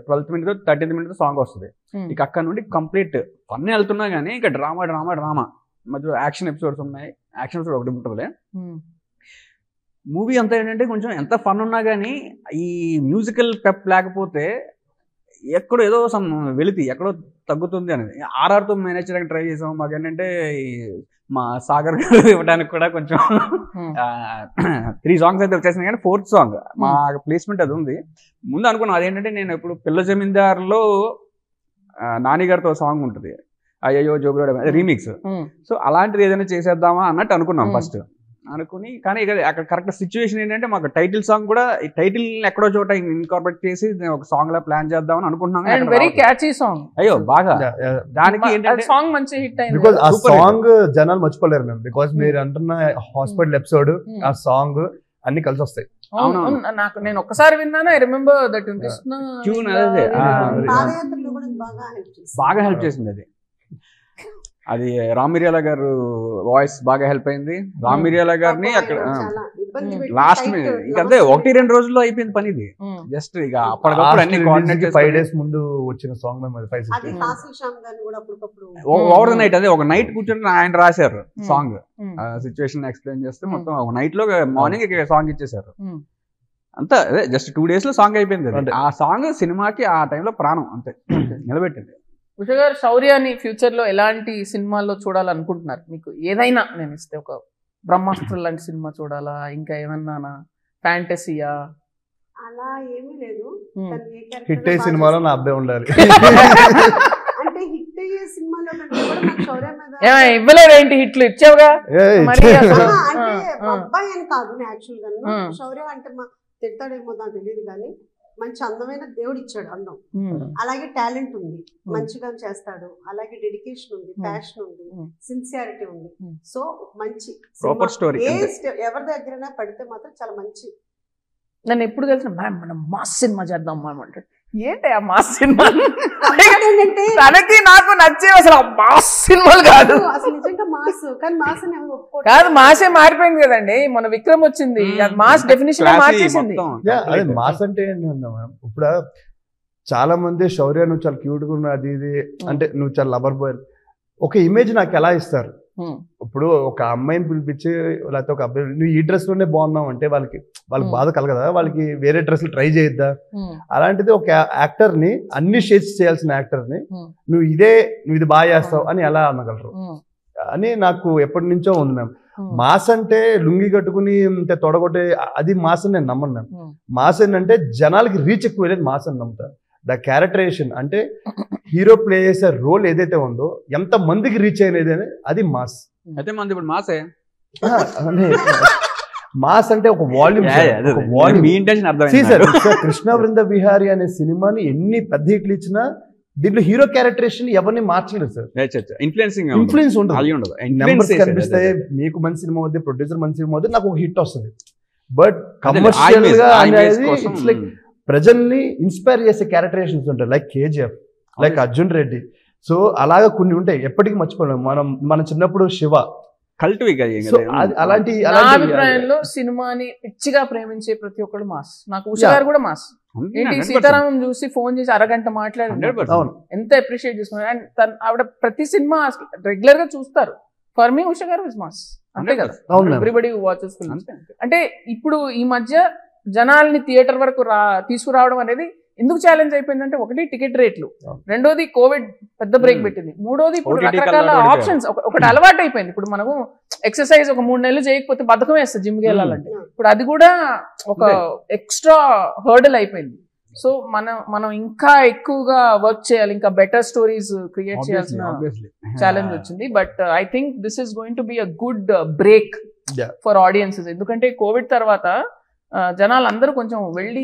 12th minute 13th minute song వస్తుంది. ఇక అక్కడ నుండి కంప్లీట్ ఫన్ వెళ్తున్నా కానీ ఇక డ్రామా మధ్యలో యాక్షన్ ఎపిసోడ్స్ ఉన్నాయి. యాక్షన్ ఎపిసోడ్ ఒకటి ఉంటుంది. మూవీ అంతా ఏంటంటే కొంచెం ఎంత ఫన్ ఉన్నా కానీ ఈ మ్యూజికల్ పెప్ లేకపోతే ఎక్కడో ఏదో వెళితే ఎక్కడో తగ్గుతుంది అనేది ఆర్ఆర్తో మేనేజ్ చేయడానికి ట్రై చేసాం. మాకు ఏంటంటే మా సాగర్ గారు ఇవ్వడానికి కూడా కొంచెం 3 songs అయితే వచ్చేసింది, కానీ 4th song మా ప్లేస్మెంట్ అది ఉంది. ముందు అనుకున్నాం అదేంటంటే, నేను ఇప్పుడు పిల్ల జమీందార్లో నాని గారితో సాంగ్ ఉంటుంది, అయ్యో జోగులాడ రీమిక్స్. సో అలాంటిది ఏదైనా చేసేద్దామా అన్నట్టు అనుకున్నాం ఫస్ట్ అనుకుని. కానీ అక్కడ కరెక్ట్ సిచ్యువేషన్ ఏంటంటే, మాకు టైటిల్ సాంగ్ కూడా ఈ టైటిల్ ఎక్కడో చోట ఇన్కార్పొరేట్ చేసి ఒక సాంగ్ లా ప్లాన్ చేద్దామని అనుకుంటున్నాం. Very catchy song. అయ్యో బాగా దానికి ఏంటంటే సాంగ్ మంచి హిట్ అయింది. బికాజ్ ఆ సాంగ్ జనాలు మర్చిపోలేరు మేము. బికాజ్ మీరు అంటున్న హాస్పిటల్ ఎపిసోడ్, ఆ సాంగ్ అన్ని కలిసి వస్తాయి. నాకు నేను ఒక్కసారి విన్నాను. I remember that Krishna tune అదే పాదయాత్రలో కూడా బాగా హెల్ప్ చేసింది. అది రామ్ మిరియాల గారు వాయిస్ బాగా హెల్ప్ అయింది. రామ్ మిరియాల గారిని అక్కడ లాస్ట్ ఇంకంతే 1-2 రోజుల్లో అయిపోయింది పని. ఇది జస్ట్ ఇక అప్పటికప్పుడు అన్ని కోఆర్డినేట్ 5 days ముందు వచ్చిన సాంగ్ మేము ఓవర్ ద నైట్ అదే ఒక నైట్ కూర్చొని ఆయన రాశారు సాంగ్. సిచ్యువేషన్ ఎక్స్ప్లెయిన్ చేస్తే మొత్తం ఒక నైట్ లో మార్నింగ్ సాంగ్ ఇచ్చేసారు. అంతా అదే జస్ట్ 2 days లో సాంగ్ అయిపోయింది. ఆ సాంగ్ సినిమాకి ఆ టైంలో ప్రాణం అంతే నిలబెట్టింది. ఉష గారు, శౌర్యాని ఫ్యూచర్ లో ఎలాంటి సినిమాల్లో చూడాలనుకుంటున్నారు? మీకు ఏదైనా నేను ఇస్తే, ఒక బ్రహ్మాస్త్రం లాంటి సినిమా చూడాలా, ఇంకా ఏమన్నా ఫ్యాంటసీయా? అలా ఏమీ లేదు. హిట్ అయ్యే సినిమాలో నా అబ్బాయి ఉండాలి. అంటే హిట్ అయ్యే సినిమాలో కంటే కూడా నాకు శౌర్య మీద ఇవ్వలేదు ఏంటి, హిట్లు ఇచ్చావుగా. అంటే అబ్బాయి అని కాదు, యాక్చువల్ గా శౌర్య అంటే తిడతాడేమో నాకు తెలియదు, కానీ మంచి అందమైన దేవుడు ఇచ్చాడు అందం. అలాగే టాలెంట్ ఉంది, మంచిగా చేస్తాడు. అలాగే డెడికేషన్ ఉంది, ప్యాషన్ ఉంది, సిన్సియారిటీ ఉంది. సో మంచి ఎవరి దగ్గరైనా పడితే మాత్రం చాలా మంచి. నన్ను ఎప్పుడు కలిసిన మ్యామ్ మనం మాస్ సినిమా చేద్దాం మ్యామ్ అంటాడు. ఏంటి ఆ మాస్ సినిమా? తనకి నాకు నచ్చే అసలు ఆ మాస్ సినిమాలు కాదు, అసలు నిజంగా మాస్. కానీ మాస్ కాదు, మాసే మారిపోయింది కదండి. మన విక్రమ్ వచ్చింది, మాస్ డెఫినేషన్ మార్చేసింది. అదే మాస్ అంటే ఏంటన్నా మ్యామ్, ఇప్పుడు చాలా మంది శౌర్య నువ్వు చాలా క్యూట్ గా ఉన్నావు, అది ఇది అంటే నువ్వు చాలా లవర్ బాయ్, ఒక ఇమేజ్ నాకు ఎలా ఇస్తారు? ఇప్పుడు ఒక అమ్మాయిని పిలిపించి లేకపోతే ఒక అబ్బాయి నువ్వు ఈ డ్రెస్ లోనే బాగున్నావు అంటే వాళ్ళకి బాధ కలగదా? వాళ్ళకి వేరే డ్రెస్లు ట్రై చేయొద్దా? అలాంటిది ఒక యాక్టర్ ని, అన్ని షేడ్స్ చేయాల్సిన యాక్టర్ ని నువ్వు ఇది బాగా చేస్తావు అని ఎలా అనగలరు అని నాకు ఎప్పటి నుంచో ఉంది మ్యామ్. మాస్ అంటే లుంగి కట్టుకుని తొడగొట్టే అది మాస్ అని నేను నమ్మను మ్యామ్. మాస్ ఏంటంటే జనాలకి రీచ్ ఎక్కువ వెళ్ళేది మాస్ అని నమ్ముతాను. ద క్యారెక్టరేషన్ అంటే హీరో ప్లే చేసే రోల్ ఏదైతే ఉందో ఎంత మందికి రీచ్ అయినది అది మాస్. అయితే మంది ఇప్పుడు మాసే మాస్ అంటే ఒక వాల్యూమ్. కృష్ణ బృంద విహారీ అనే సినిమాని ఎన్ని పెద్ద హిట్లు ఇచ్చినా దీంట్లో హీరో క్యారెక్టరేషన్ ఎవరిని మార్చలేదు సార్. ఇన్ఫ్లుయెన్స్ ఉండదు. నెంబర్స్ కనిపిస్తాయి, మీకు మంచి సినిమా అవుతుంది, ప్రొడ్యూసర్ మంచి సినిమా అవుతుంది, నాకు ఒక హిట్ వస్తుంది. బట్ కమర్షియల్ గా ఇట్స్ లైక్ ప్రజల్ని ఇన్స్పైర్ చేసే క్యారెక్టరేషన్స్ ఉంటాయి, like KGF, like Arjun Reddy. So అలాగా కొన్ని ఉంటాయి, ఎప్పటికీ మర్చిపోలేము. మన చిన్నప్పుడు శివ కల్ట్. అలాంటి అభిప్రాయంలో సినిమాని పిచ్చిగా ప్రేమించే ప్రతి ఒక్కరు మాస్. నాకు ఉష గారు కూడా మాస్. ఏంటి సీతారామం చూసి ఫోన్ చేసి అరగంట మాట్లాడి ఎంత అప్రిషియేట్ చేసుకున్నారు. అండ్ ఆవిడ ప్రతి సినిమా రెగ్యులర్ గా చూస్తారు. ఫర్ మీ ఉష గారు ఇస్ మాస్, అంతే కదా. Everybody watches films. అంటే ఇప్పుడు ఈ మధ్య జనాల్ని థియేటర్ వరకు తీసుకురావడం అనేది ఎందుకు ఛాలెంజ్ అయిపోయిందంటే, ఒకటి టికెట్ రేట్లు, రెండోది కోవిడ్ పెద్ద బ్రేక్ పెట్టింది, మూడోది ఇప్పుడు రకరకాల ఆప్షన్స్. ఒకటి అలవాటు అయిపోయింది. ఇప్పుడు మనము ఎక్సర్సైజ్ ఒక 3 నెలలు చేయకపోతే బద్ధకం వేస్తుంది జిమ్కి వెళ్ళాలంటే. ఇప్పుడు అది కూడా ఒక ఎక్స్ట్రా హర్డల్ అయిపోయింది. సో మనం ఇంకా ఎక్కువగా వర్క్ చేయాలి, ఇంకా బెటర్ స్టోరీస్ క్రియేట్ చేయాల్సిన ఛాలెంజ్ వచ్చింది. But I think this is going to be a good break for audiences. ఎందుకంటే కోవిడ్ తర్వాత జనాలు అందరూ కొంచెం వెళ్ళి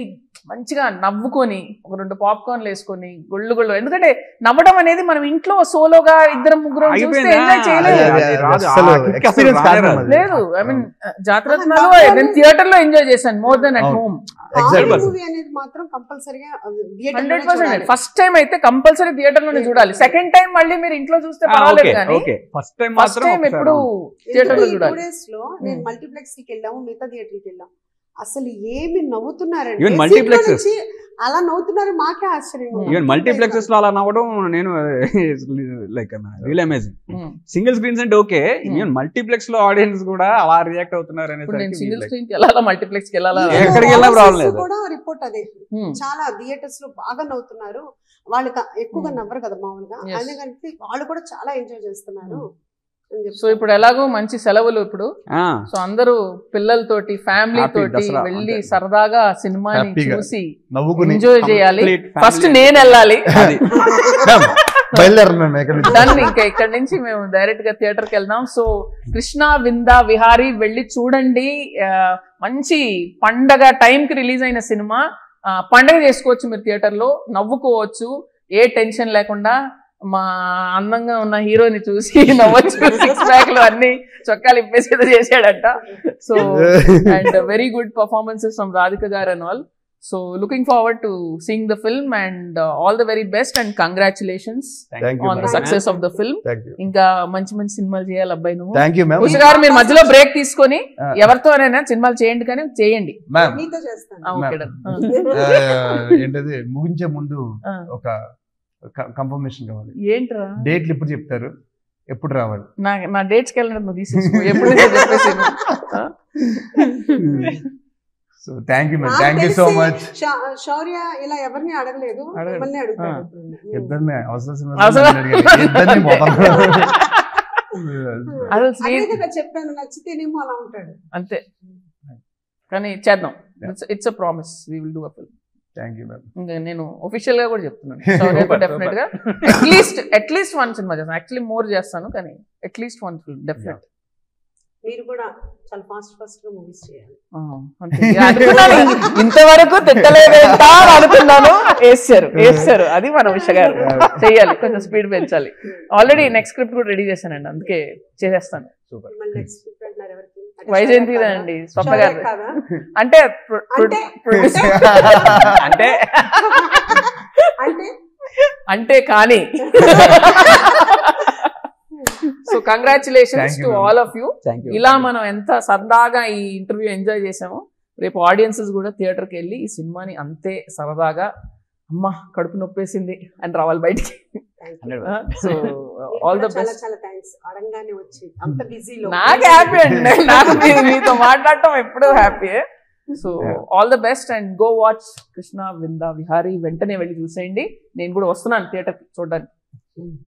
మంచిగా నవ్వుకొని ఒక 2 పాప్కార్న్లు వేసుకొని గొళ్ళు, ఎందుకంటే నవ్వడం అనేది మనం ఇంట్లో సోలోగా 2-3 చూస్తే ఎంజాయ్ చేయలేదు. లేదు, ఐ మీన్ జాతరత్నాలు నేను థియేటర్ లో ఎంజాయ్ చేశాను more than at home. 100%. First time అయితే కంపల్సరీ థియేటర్ లోనే చూడాలి. సెకండ్ టైం మళ్ళీ మీరు ఇంట్లో చూస్తే పర్వాలేదు, కానీ ఫస్ట్ టైం ఎప్పుడు థియేటర్ లో చూడాలి. నేను మల్టీప్లెక్స్ కి వెళ్ళాము, మిగతా థియేటర్ కి వెళ్ళాము. అసలు ఏమి నవ్వుతున్నారండి. Even multiplexes. సీట్లో నుంచి అలా నవ్వుతున్నారు, మాకే ఆశ్చర్యంగా ఉంది. ఈవెన్ మల్టీప్లెక్సెస్ లో అలా నవ్వడం నేను like real amazing. Single screens అంటే ఓకే, ఈవెన్ మల్టీప్లెక్స్ లో ఆడియన్స్ కూడా అలా రియాక్ట్ అవుతున్నారు ఇప్పుడు నేను సింగిల్ అనేసరికి స్క్రీన్ కి వెళ్ళాలా మల్టీప్లెక్స్ కి వెళ్ళాలా ఎక్కడికి వెళ్ళినా ప్రాబ్లం లేదు. కూడా రిపోర్ట్ అదే, చాలా థియేటర్స్ లో బాగా నవ్వుతున్నారు. వాళ్ళు ఎక్కువగా నవ్వరు కదా మామూలుగా, Yes. అందుకని వాళ్ళు కూడా చాలా ఎంజాయ్ చేస్తున్నారు అని చెప్పి. సో ఇప్పుడు ఎలాగో మంచి సెలవులు ఇప్పుడు, సో అందరూ పిల్లలతోటి ఫ్యామిలీ Happy తోటి దసరా, వెళ్ళి అంతే. సరదాగా సినిమాని హ్యాపీగా చూసి నవ్వుకుని ఎంజాయ్ చేయాలి. Complete family ఫస్ట్ నేను వెళ్ళాలి. అది బయలుదేరం మేము ఎక్కడి నుంచి. దాన్ని ఇంకా ఇక్కడ నుంచి మేము డైరెక్ట్ గా థియేటర్ కి వెళ్దాం. సో కృష్ణ విందా విహారీ వెళ్ళి చూడండి. మంచి పండగ టైంకి రిలీజ్ అయిన సినిమా, పండగ చేసుకోవచ్చు మీరు థియేటర్ లో, నవ్వుకోవచ్చు, ఏ టెన్షన్ లేకుండా. మా అందంగా ఉన్న హీరోని చూసి నవ్వచ్చు, 6 ప్యాక్లు అన్ని చొక్కాలు ఇప్పేసి చేశాడంట. So and very good performances from Radhika గారు and all. So looking forward to seeing the film and all the very best and congratulations Thank you, on the ma'am. Success of the film. Thank you. ఇంకా మంచి మంచి సినిమాలు చేయాలి అబ్బాయి నువ్వు. Thank you, ma'am. ఉష గారు మీరు మధ్యలో బ్రేక్ తీసుకొని Ah. ఎవరితోనైనా సినిమాలు చేయండి, కానీ చేయండి. Ma'am, మీతో చేస్తాను. ఓకే ఏంటది ముగించే ముందు ఒక కన్ఫర్మేషన్ కావాలి. ఏంట్రా డేట్లు ఎప్పుడు చెప్తారు, ఎప్పుడు రావాలి? నా డేట్స్కి వెళ్ళినట్టు నువ్వు తీసేసుకో, ఎప్పుడు నుంచో చెప్పేసి. సో థ్యాంక్ యూ మ్యామ్, నాకు థ్యాంక్ యూ సో తెలిసి మచ్. శౌర్య ఇలా ఎవరిని అడగలేదు, అడగలేదు. మిమ్మల్ని అడుగుతాడు. ఇద్దరిని అవసరం. ఇద్దరిని అసలు శ్రీ అదే కదా చెప్పాను, నచ్చితేనేమో అలా ఉంటాడు అంతే, కానీ చేద్దాం. It's a promise, we will do a film. Thank you ma'am. ఇంకా నేను ఒఫిషియల్ గా కూడా చెప్తున్నాను, డెఫినెట్ గా అట్లీస్ట్ 1 సినిమా చేస్తాను. యాక్చువల్లీ మోర్ చేస్తాను, కానీ అట్లీస్ట్ 1 ఫిల్మ్ డెఫినెట్. మీరు కూడా చాలా ఫాస్ట్ గా మూవీస్ చేయాలి. ఇంతవరకు తిట్టలేదంటా అనుకున్నాను, వేస్తారు. అది మన ఉష గారు చెయ్యాలి, కొంచెం స్పీడ్ పెంచాలి. ఆల్రెడీ నెక్స్ట్ స్క్రిప్ట్ కూడా రెడీ చేశానండి, అందుకే చేసేస్తాను. మిమ్మల్ని నెక్స్ట్ స్క్రిప్ట్ అంటున్నారు ఎవరికి? అంటే వైజయంతి శౌర్య అండి, కాదా? స్వప్న శౌర్య గారు. కాదా? అంటే అంటే అంటే అంటే కానీ so congratulations Thank you, to ma'am. All of you. Thank you. ఇలా మనం ఎంత సరదాగా ఈ ఇంటర్వ్యూ ఎంజాయ్ చేసామో, రేపు ఆడియన్సెస్ కూడా థియేటర్కి వెళ్ళి ఈ సినిమాని అంతే సరదాగా అమ్మ కడుపు నొప్పేసింది అని రావాలి బయటికి. సో ఆల్ ద చాలా బెస్ట్. చాలా థ్యాంక్స్. అడగానే వచ్చి అంత బిజీలో నాకు హ్యాపీ అండి, నాకు మీతో మాట్లాడటం ఎప్పుడూ happy. So all the best and go watch Krishna Vrinda Vihari. వెంటనే వెళ్ళి చూసేయండి. నేను కూడా వస్తున్నాను థియేటర్కి చూడడానికి.